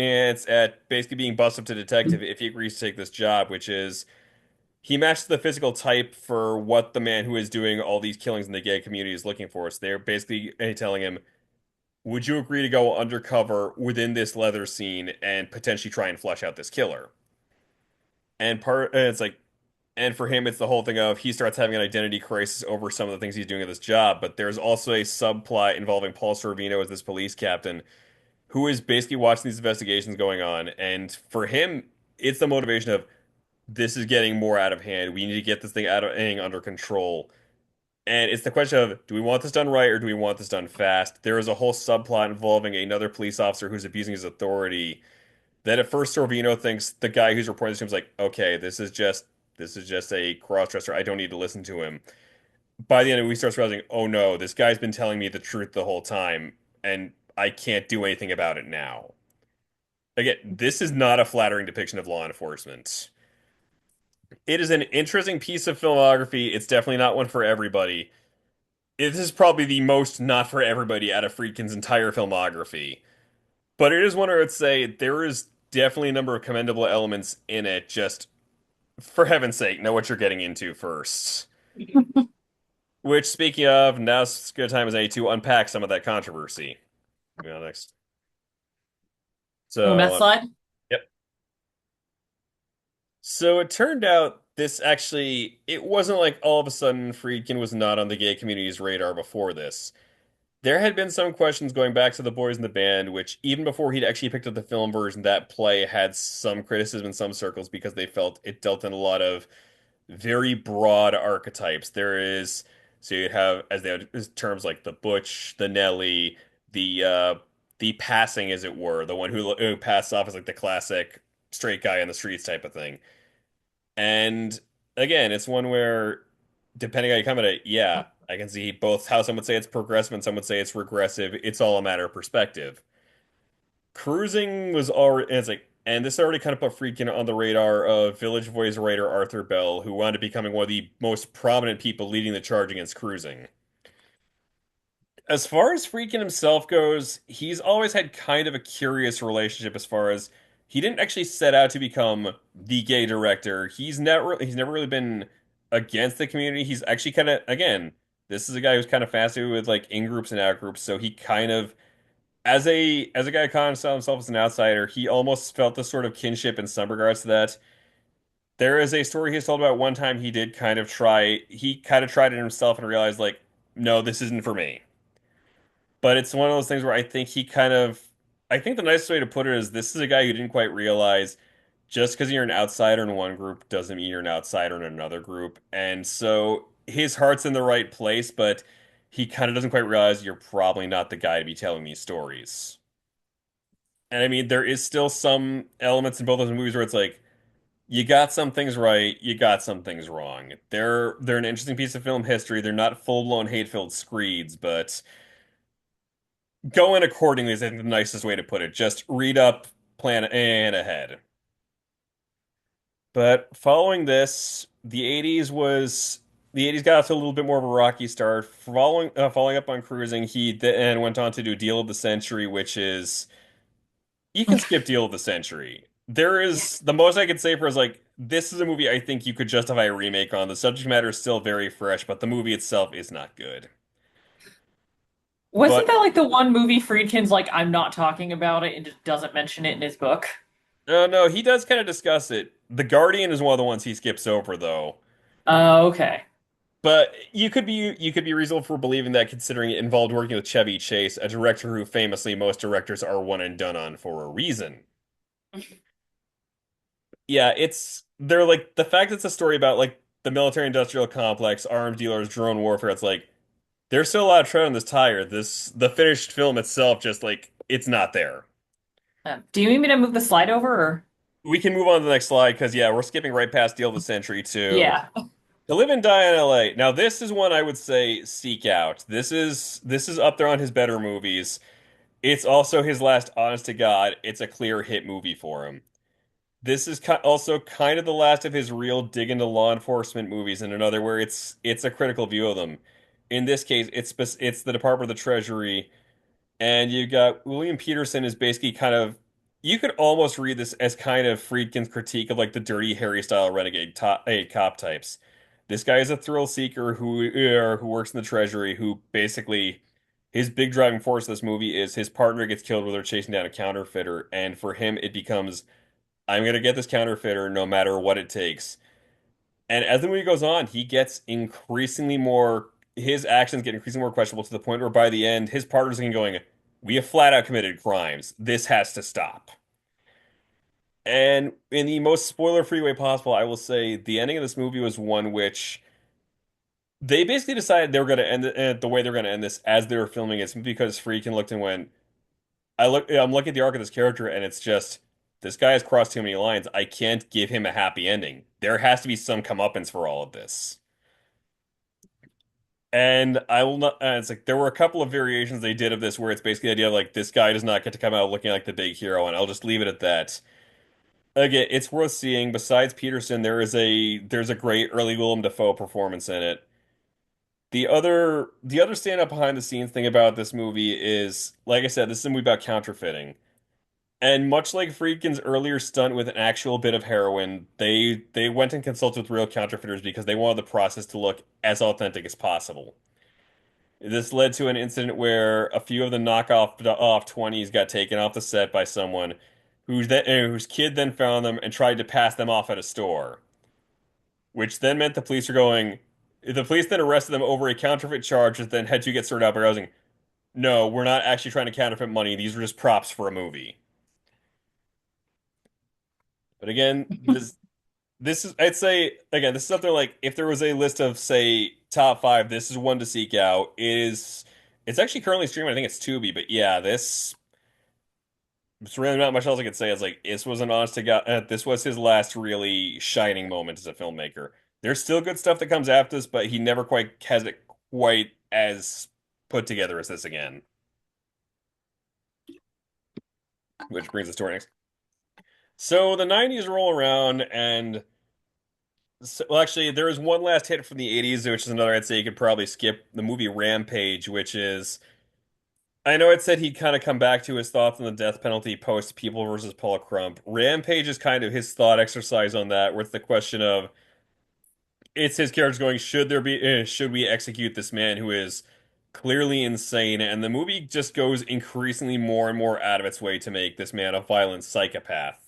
at basically being busted up to detective if he agrees to take this job, which is he matches the physical type for what the man who is doing all these killings in the gay community is looking for. So they're basically telling him, "Would you agree to go undercover within this leather scene and potentially try and flush out this killer?" And it's like, and for him, it's the whole thing of he starts having an identity crisis over some of the things he's doing at this job. But there's also a subplot involving Paul Sorvino as this police captain who is basically watching these investigations going on. And for him, it's the motivation of this is getting more out of hand. We need to get this thing out of hang under control. And it's the question of do we want this done right or do we want this done fast? There is a whole subplot involving another police officer who's abusing his authority. That at first Sorvino thinks the guy who's reporting this to him is like, okay, this is just a crossdresser. I don't need to listen to him. By the end, we start realizing, oh no, this guy's been telling me the truth the whole time, and I can't do anything about it now. Again, this is not a flattering depiction of law enforcement. It is an interesting piece of filmography. It's definitely not one for everybody. This is probably the most not for everybody out of Friedkin's entire filmography. But it is one where I'd say there is definitely a number of commendable elements in it. Just for heaven's sake, know what you're getting into first. Which, speaking of, now's as good a time as any to unpack some of that controversy. Next. On So, that slide? yep. So it turned out this actually, it wasn't like all of a sudden Friedkin was not on the gay community's radar before this. There had been some questions going back to The Boys in the Band, which even before he'd actually picked up the film version, that play had some criticism in some circles because they felt it dealt in a lot of very broad archetypes. So you'd have, as they had terms like the Butch, the Nelly, the passing, as it were, the one who passed off as like the classic straight guy in the streets type of thing. And again, it's one where, depending how you come at it, yeah, I can see both how some would say it's progressive and some would say it's regressive. It's all a matter of perspective. Cruising was already, and it's like, and this already kind of put Friedkin on the radar of Village Voice writer Arthur Bell, who wound up becoming one of the most prominent people leading the charge against cruising. As far as Friedkin himself goes, he's always had kind of a curious relationship as far as he didn't actually set out to become the gay director. He's never really been against the community. He's actually kind of again, this is a guy who's kind of fascinated with like in groups and out groups, so he kind of as a guy who kind of saw himself as an outsider, he almost felt this sort of kinship in some regards to that. There is a story he's told about one time he kind of tried it himself and realized like, no, this isn't for me. But it's one of those things where I think the nicest way to put it is this is a guy who didn't quite realize just because you're an outsider in one group doesn't mean you're an outsider in another group. And so his heart's in the right place, but he kind of doesn't quite realize you're probably not the guy to be telling these stories. And I mean, there is still some elements in both those movies where it's like, you got some things right, you got some things wrong. They're an interesting piece of film history. They're not full-blown hate-filled screeds, but go in accordingly is I think the nicest way to put it. Just read up, plan and ahead. But following this, the 80s was the 80s got off to a little bit more of a rocky start. Following up on Cruising, he then went on to do Deal of the Century, which is you can skip Deal of the Century. There is the most I could say for is like this is a movie I think you could justify a remake on. The subject matter is still very fresh, but the movie itself is not good. Wasn't But that like the one movie Friedkin's like, I'm not talking about it and just doesn't mention it in his book? no, he does kind of discuss it. The Guardian is one of the ones he skips over though. Okay. But you could be reasonable for believing that considering it involved working with Chevy Chase, a director who famously most directors are one and done on for a reason. Yeah, it's they're like the fact it's a story about like the military industrial complex, arms dealers, drone warfare, it's like there's still a lot of tread on this tire. The finished film itself just like it's not there. Do you need me to move the slide over or? We can move on to the next slide because yeah, we're skipping right past Deal of the Century to Yeah. To Live and Die in LA. Now this is one I would say seek out. This is up there on his better movies. It's also his last honest to God, it's a clear hit movie for him. This is also kind of the last of his real dig into law enforcement movies, and another where it's a critical view of them. In this case, it's the Department of the Treasury, and you got William Peterson is basically kind of you could almost read this as kind of Friedkin's critique of like the dirty Harry style renegade cop types. This guy is a thrill seeker who works in the Treasury who basically his big driving force of this movie is his partner gets killed while they're chasing down a counterfeiter, and for him it becomes I'm gonna get this counterfeiter no matter what it takes. And as the movie goes on, he gets increasingly more, his actions get increasingly more questionable to the point where by the end, his partners are going, we have flat out committed crimes. This has to stop. And in the most spoiler-free way possible, I will say the ending of this movie was one which they basically decided they were going to end it the way they're going to end this as they were filming it because Friedkin looked and went, I'm looking at the arc of this character, and it's just this guy has crossed too many lines. I can't give him a happy ending. There has to be some comeuppance for all of this. And I will not. It's like there were a couple of variations they did of this where it's basically the idea of like this guy does not get to come out looking like the big hero, and I'll just leave it at that. Again, it's worth seeing. Besides Peterson, there's a great early Willem Dafoe performance in it. The other stand up behind the scenes thing about this movie is, like I said, this is a movie about counterfeiting. And much like Friedkin's earlier stunt with an actual bit of heroin, they went and consulted with real counterfeiters because they wanted the process to look as authentic as possible. This led to an incident where a few of the knockoff off 20s got taken off the set by someone whose kid then found them and tried to pass them off at a store, which then meant the police then arrested them over a counterfeit charge that then had to get sorted out by housing. No, we're not actually trying to counterfeit money. These are just props for a movie. But again, this is I'd say again, this is something like if there was a list of say top five, this is one to seek out. It's actually currently streaming. I think it's Tubi, but yeah, this it's really not much else I could say. It's like this was an honest to God, this was his last really shining moment as a filmmaker. There's still good stuff that comes after this, but he never quite has it quite as put together as this again. Which brings us to our next. So the 90s roll around, and well, actually, there is one last hit from the 80s, which is another I'd say you could probably skip the movie Rampage, which is I know it said he'd kind of come back to his thoughts on the death penalty post People versus Paul Crump. Rampage is kind of his thought exercise on that, where it's the question of it's his character going, should we execute this man who is clearly insane? And the movie just goes increasingly more and more out of its way to make this man a violent psychopath.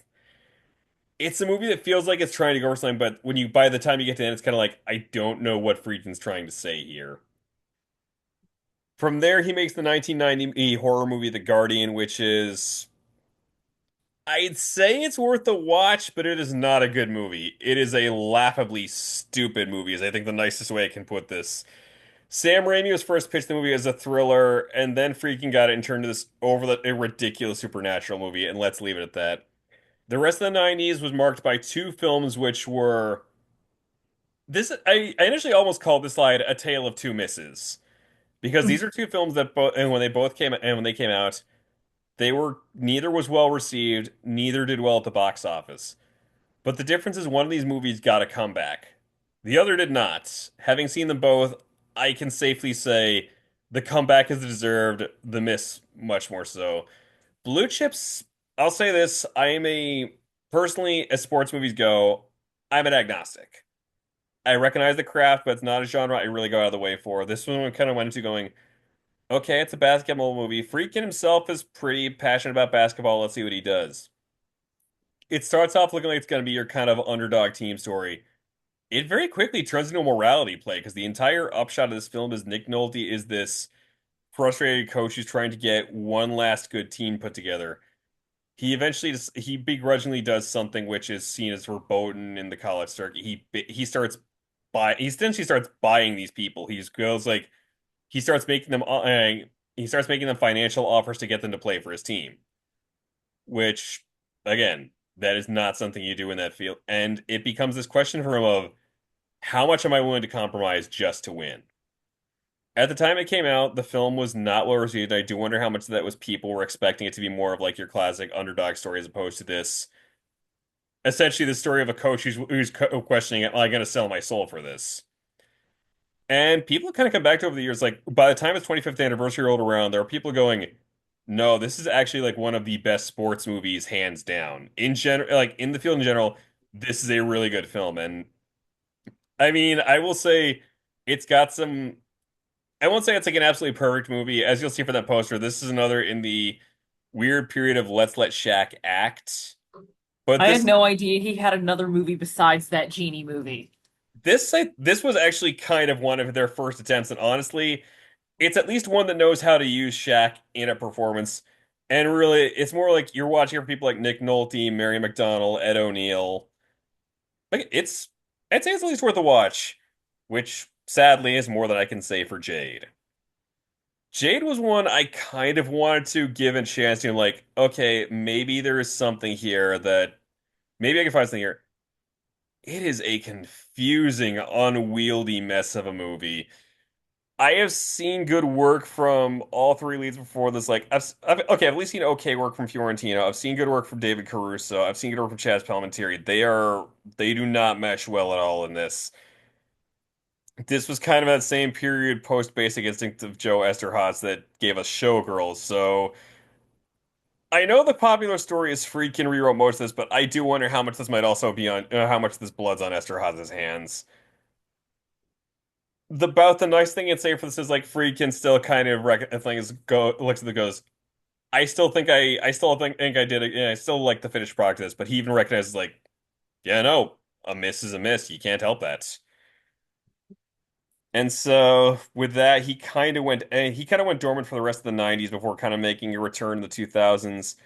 It's a movie that feels like it's trying to go for something, but by the time you get to the end, it's kind of like, I don't know what Friedkin's trying to say here. From there, he makes the 1990 horror movie The Guardian, which is, I'd say it's worth a watch, but it is not a good movie. It is a laughably stupid movie, is I think the nicest way I can put this. Sam Raimi was first pitched the movie as a thriller, and then Friedkin got it and turned to this ridiculous supernatural movie, and let's leave it at that. The rest of the 90s was marked by two films which were this I initially almost called this slide a tale of two misses because these are two films that both and when they came out, they were neither was well received, neither did well at the box office. But the difference is one of these movies got a comeback. The other did not. Having seen them both, I can safely say the comeback is deserved, the miss much more so. Blue Chips, I'll say this, I am a personally, as sports movies go, I'm an agnostic. I recognize the craft, but it's not a genre I really go out of the way for. This one kind of went into going, okay, it's a basketball movie. Friedkin himself is pretty passionate about basketball. Let's see what he does. It starts off looking like it's going to be your kind of underdog team story. It very quickly turns into a morality play because the entire upshot of this film is Nick Nolte is this frustrated coach who's trying to get one last good team put together. He begrudgingly does something which is seen as verboten in the college circuit. He essentially starts buying these people. He starts making them he starts making them financial offers to get them to play for his team, which again, that is not something you do in that field. And it becomes this question for him of how much am I willing to compromise just to win? At the time it came out, the film was not well received. I do wonder how much of that was people were expecting it to be more of like your classic underdog story as opposed to this essentially the story of a coach who's questioning, am I going to sell my soul for this? And people kind of come back to over the years, like by the time its 25th anniversary rolled around, there were people going, no, this is actually like one of the best sports movies, hands down. In general, like in the field in general, this is a really good film. And I mean, I will say it's got some, I won't say it's like an absolutely perfect movie. As you'll see from that poster, this is another in the weird period of let's let Shaq act. But I had no idea he had another movie besides that Genie movie. this was actually kind of one of their first attempts, and honestly, it's at least one that knows how to use Shaq in a performance. And really, it's more like you're watching for people like Nick Nolte, Mary McDonnell, Ed O'Neill. Like I'd say it's at least worth a watch, which sadly is more than I can say for Jade. Jade was one I kind of wanted to give a chance to, like, okay, maybe there is something here that maybe I can find something here. It is a confusing, unwieldy mess of a movie. I have seen good work from all three leads before this. Like, okay, I've at least seen okay work from Fiorentino. I've seen good work from David Caruso. I've seen good work from Chaz Palminteri. They do not mesh well at all in this. This was kind of that same period post Basic Instinct of Joe Esterhaaz that gave us Showgirls. So I know the popular story is Friedkin rewrote most of this, but I do wonder how much this might also be on how much this blood's on Esterhaaz's hands. The nice thing I'd say for this is like Friedkin still kind of things go looks at the goes. I still think I did it. Yeah, I still like the finished product of this, but he even recognizes like, yeah, no, a miss is a miss. You can't help that. And so with that, he kind of went dormant for the rest of the 90s before kind of making a return in the 2000s.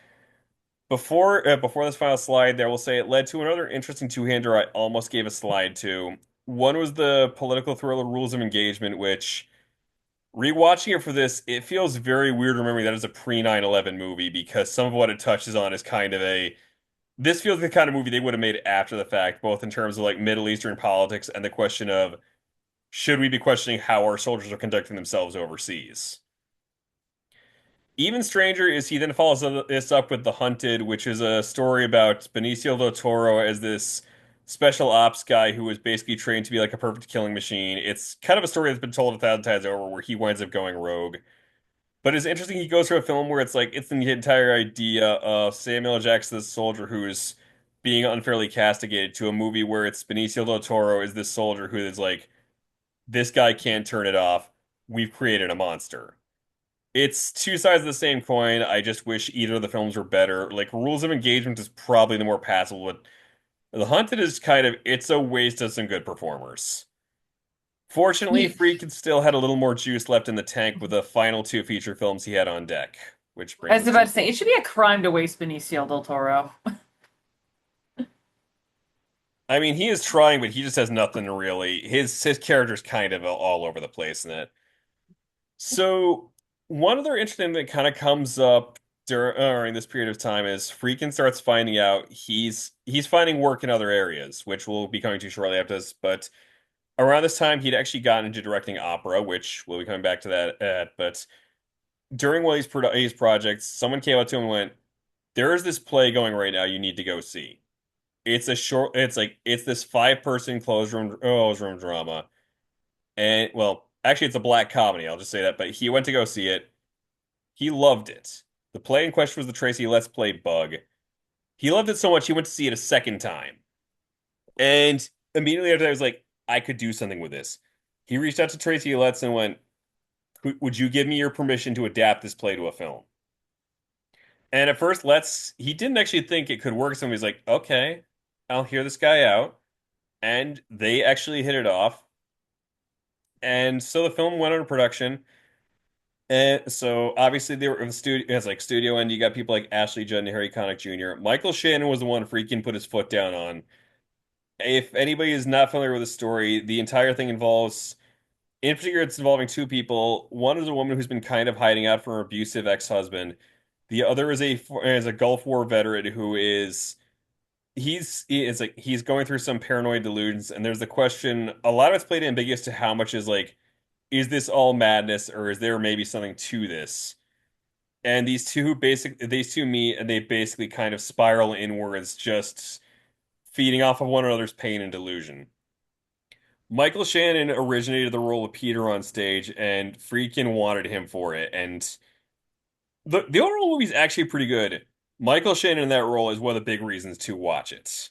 Before this final slide, there, will say it led to another interesting two-hander I almost gave a slide to. One was the political thriller Rules of Engagement, which rewatching it for this, it feels very weird remembering that it's a pre 9/11 movie because some of what it touches on is kind of a this feels like the kind of movie they would have made after the fact, both in terms of like Middle Eastern politics and the question of should we be questioning how our soldiers are conducting themselves overseas. Even stranger is he then follows this up with The Hunted, which is a story about Benicio del Toro as this special ops guy who was basically trained to be like a perfect killing machine. It's kind of a story that's been told 1,000 times over where he winds up going rogue. But it's interesting he goes through a film where it's like it's the entire idea of Samuel L. Jackson, the soldier who's being unfairly castigated, to a movie where it's Benicio del Toro is this soldier who is like, this guy can't turn it off. We've created a monster. It's two sides of the same coin. I just wish either of the films were better. Like Rules of Engagement is probably the more passable, but The Hunted is kind of it's a waste of some good performers. Fortunately, Ye- Freakin still had a little more juice left in the tank with the final two feature films he had on deck, which I brings was us about to to say, it should be a crime to waste Benicio del Toro. I mean, he is trying, but he just has nothing really. His character's kind of all over the place in it. So one other interesting thing that kind of comes up during this period of time is Freakin starts finding out he's finding work in other areas, which we'll be coming to shortly after this. But around this time, he'd actually gotten into directing opera, which we'll be coming back to that at. But during one of these projects, someone came up to him and went, "There is this play going right now. You need to go see." It's a short. It's like it's this five-person closed room drama, and well, actually, it's a black comedy. I'll just say that. But he went to go see it. He loved it. The play in question was the Tracy Let's Play Bug. He loved it so much he went to see it a second time, and immediately after that, I was like, I could do something with this. He reached out to Tracy Letts and went, "Would you give me your permission to adapt this play to a film?" And at first, he didn't actually think it could work. So he's like, okay, I'll hear this guy out. And they actually hit it off. And so the film went into production. And so obviously they were in the studio, it's like studio end. You got people like Ashley Judd and Harry Connick Jr. Michael Shannon was the one Friedkin put his foot down on. If anybody is not familiar with the story, the entire thing involves, in particular, it's involving two people. One is a woman who's been kind of hiding out from her abusive ex-husband. The other is a Gulf War veteran who is it's like he's going through some paranoid delusions, and there's the question, a lot of it's played ambiguous to how much is like, is this all madness or is there maybe something to this? And these two meet and they basically kind of spiral inwards, just feeding off of one another's pain and delusion. Michael Shannon originated the role of Peter on stage, and Friedkin wanted him for it. And the overall movie's actually pretty good. Michael Shannon in that role is one of the big reasons to watch it.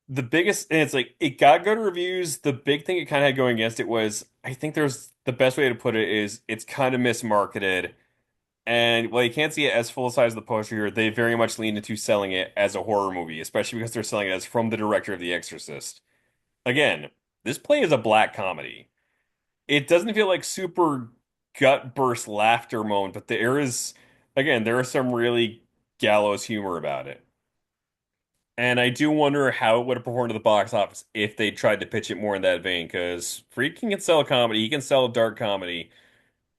The biggest, and it's like it got good reviews. The big thing it kind of had going against it was, I think there's the best way to put it is it's kind of mismarketed. And while you can't see it as full size of the poster here, they very much lean into selling it as a horror movie, especially because they're selling it as from the director of The Exorcist. Again, this play is a black comedy. It doesn't feel like super gut burst laughter moment, but there is some really gallows humor about it. And I do wonder how it would have performed at the box office if they tried to pitch it more in that vein, because Friedkin can sell a comedy, he can sell a dark comedy.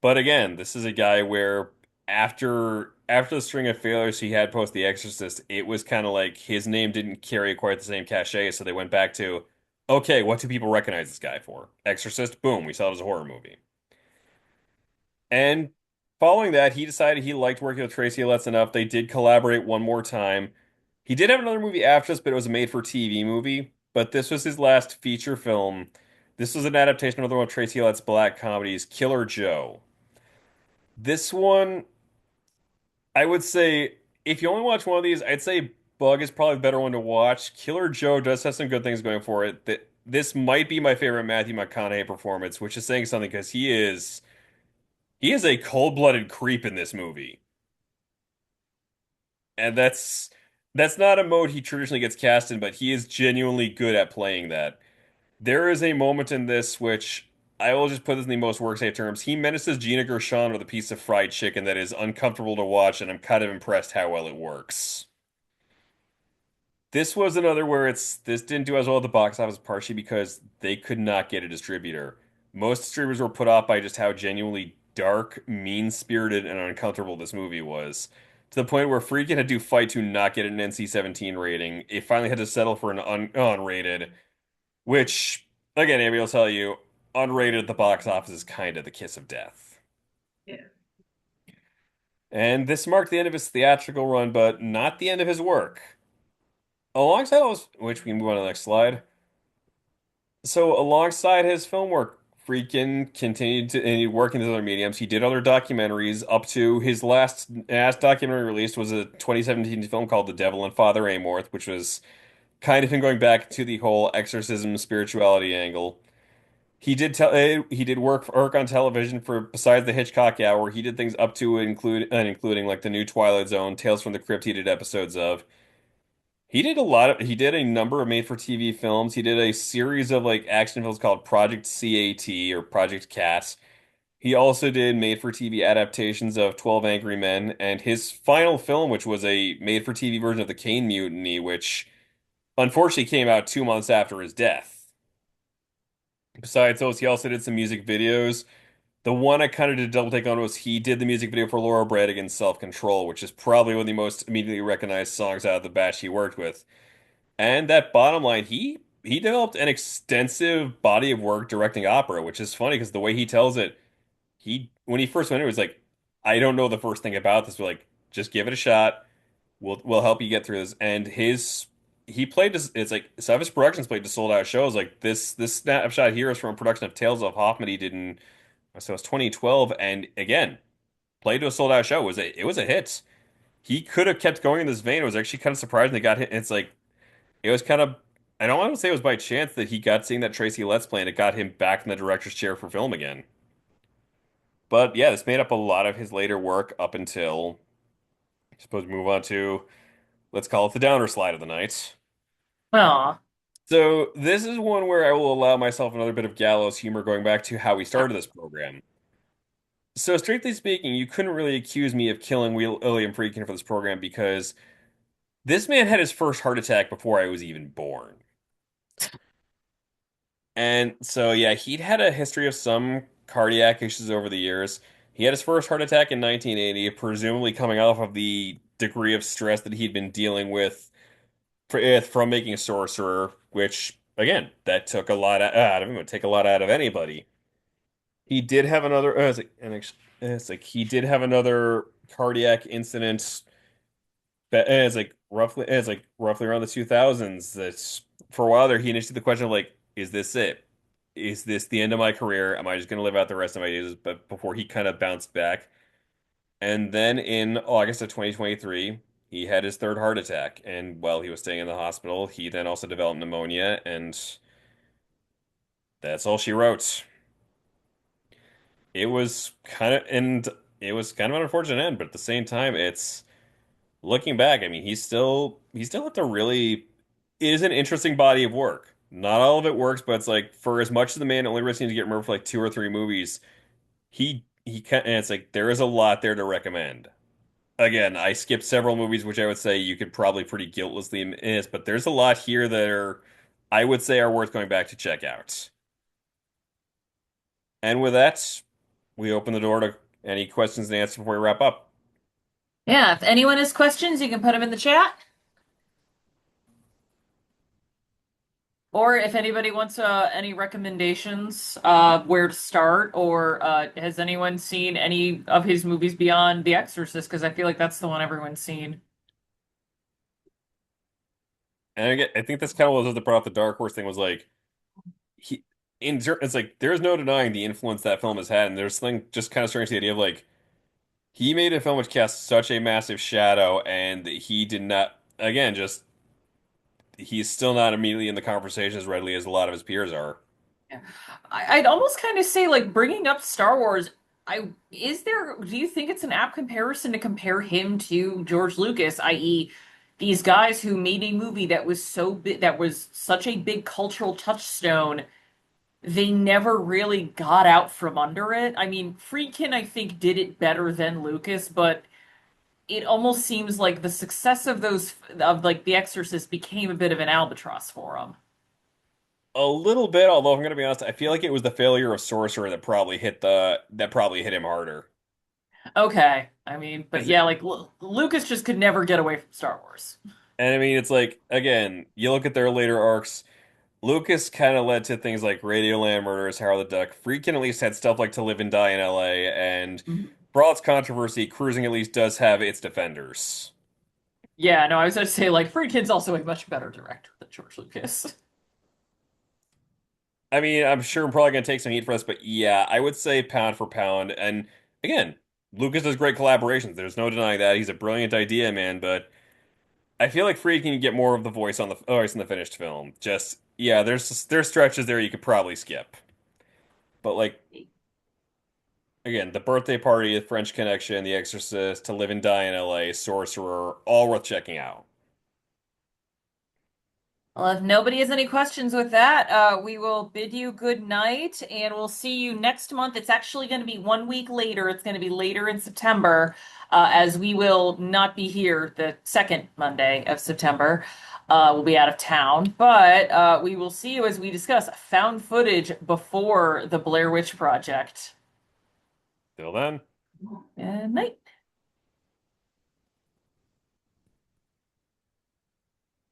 But again, this is a guy where after the string of failures he had post The Exorcist, it was kind of like his name didn't carry quite the same cachet, so they went back to, okay, what do people recognize this guy for? Exorcist, boom, we sell it as a horror movie. And following that, he decided he liked working with Tracy Letts enough. They did collaborate one more time. He did have another movie after this, but it was a made-for-TV movie. But this was his last feature film. This was an adaptation of another one of Tracy Letts' black comedies, Killer Joe. This one, I would say, if you only watch one of these, I'd say Bug is probably the better one to watch. Killer Joe does have some good things going for it. This might be my favorite Matthew McConaughey performance, which is saying something because he is a cold-blooded creep in this movie. And that's not a mode he traditionally gets cast in, but he is genuinely good at playing that. There is a moment in this which I will just put this in the most work safe terms. He menaces Gina Gershon with a piece of fried chicken that is uncomfortable to watch, and I'm kind of impressed how well it works. This was another where this didn't do as well at the box office, partially because they could not get a distributor. Most distributors were put off by just how genuinely dark, mean-spirited, and uncomfortable this movie was. To the point where Freakin' had to fight to not get an NC-17 rating. It finally had to settle for an unrated, which, again, Amy will tell you, unrated at the box office is kind of the kiss of death. Yeah. And this marked the end of his theatrical run, but not the end of his work. Alongside all this, which we can move on to the next slide. So alongside his film work, Friedkin continued to and he worked in his other mediums. He did other documentaries up to his last documentary released was a 2017 film called The Devil and Father Amorth, which was kind of him going back to the whole exorcism spirituality angle. He did work on television for besides the Hitchcock Hour. He did things up to including like the new Twilight Zone, Tales from the Crypt. He did episodes of. He did a number of made-for-TV films. He did a series of like action films called Project CAT or Project Cat. He also did made-for-TV adaptations of 12 Angry Men and his final film, which was a made-for-TV version of The Caine Mutiny, which unfortunately came out 2 months after his death. Besides those, he also did some music videos. The one I kind of did a double take on was he did the music video for Laura Branigan's Self-Control, which is probably one of the most immediately recognized songs out of the batch he worked with. And that bottom line, he developed an extensive body of work directing opera, which is funny because the way he tells it, he when he first went in, it was like, I don't know the first thing about this. We're like, just give it a shot. We'll help you get through this. And his he played this. It's like Savage Productions played to sold out shows. Like this snapshot here is from a production of Tales of Hoffman he did in so it's 2012, and again played to a sold out show. It was a hit. He could have kept going in this vein. It was actually kind of surprising they got hit. It's like it was kind of. I don't want to say it was by chance that he got seeing that Tracy Letts play and it got him back in the director's chair for film again. But yeah, this made up a lot of his later work up until I suppose move on to let's call it the downer slide of the night. Aw. So this is one where I will allow myself another bit of gallows humor going back to how we started this program. So strictly speaking, you couldn't really accuse me of killing William Friedkin for this program because this man had his first heart attack before I was even born. And so yeah, he'd had a history of some cardiac issues over the years. He had his first heart attack in 1980, presumably coming off of the degree of stress that he'd been dealing with from making Sorcerer, which again, that took a lot out of him. It would take a lot out of anybody. He did have another. It's like he did have another cardiac incident. It's like roughly around the 2000s. That's for a while there. He initiated the question of like, is this it? Is this the end of my career? Am I just going to live out the rest of my days? But before he kind of bounced back, and then in August of 2023, he had his third heart attack. And while he was staying in the hospital, he then also developed pneumonia, and that's all she wrote. It was kind of, and it was kind of an unfortunate end, but at the same time, it's looking back, I mean, he still had to really, it is an interesting body of work. Not all of it works, but it's like for as much as the man only really seems to get remembered for like two or three movies, and it's like there is a lot there to recommend. Again, I skipped several movies, which I would say you could probably pretty guiltlessly miss, but there's a lot here that I would say, are worth going back to check out. And with that, we open the door to any questions and answers before we wrap up. Yeah, if anyone has questions, you can put them in the chat. Or if anybody wants any recommendations, where to start, or has anyone seen any of his movies beyond The Exorcist? Because I feel like that's the one everyone's seen. And I think that's kind of what was the brought up the Dark Horse thing was like he it's like there's no denying the influence that film has had, and there's something just kind of strange to the idea of like he made a film which cast such a massive shadow, and he did not again just he's still not immediately in the conversation as readily as a lot of his peers are. Yeah. I'd almost kind of say like bringing up Star Wars. Do you think it's an apt comparison to compare him to George Lucas, i.e., these guys who made a movie that was so big, that was such a big cultural touchstone, they never really got out from under it. I mean, Friedkin, I think, did it better than Lucas, but it almost seems like the success of those of like The Exorcist became a bit of an albatross for him. A little bit, although I'm gonna be honest, I feel like it was the failure of Sorcerer that probably hit him harder. Okay, I mean, but 'Cause yeah, like Lucas just could never get away from Star Wars. And I mean, it's like again, you look at their later arcs. Lucas kind of led to things like Radioland Murders, Howard the Duck. Friedkin at least had stuff like To Live and Die in L.A. And Mhm. for all its controversy, Cruising at least does have its defenders. Yeah, no, I was going to say like Friedkin's also a much better director than George Lucas. I mean, I'm sure I'm probably gonna take some heat for this, but yeah, I would say pound for pound. And again, Lucas does great collaborations. There's no denying that. He's a brilliant idea man, but I feel like Friedkin can get more of the voice in the finished film. Just yeah, there's stretches there you could probably skip. But like again, The Birthday Party, The French Connection, The Exorcist, To Live and Die in LA, Sorcerer, all worth checking out. Well, if nobody has any questions with that, we will bid you good night and we'll see you next month. It's actually going to be 1 week later. It's going to be later in September, as we will not be here the second Monday of September. We'll be out of town, but we will see you as we discuss found footage before the Blair Witch Project. Till then. Good night.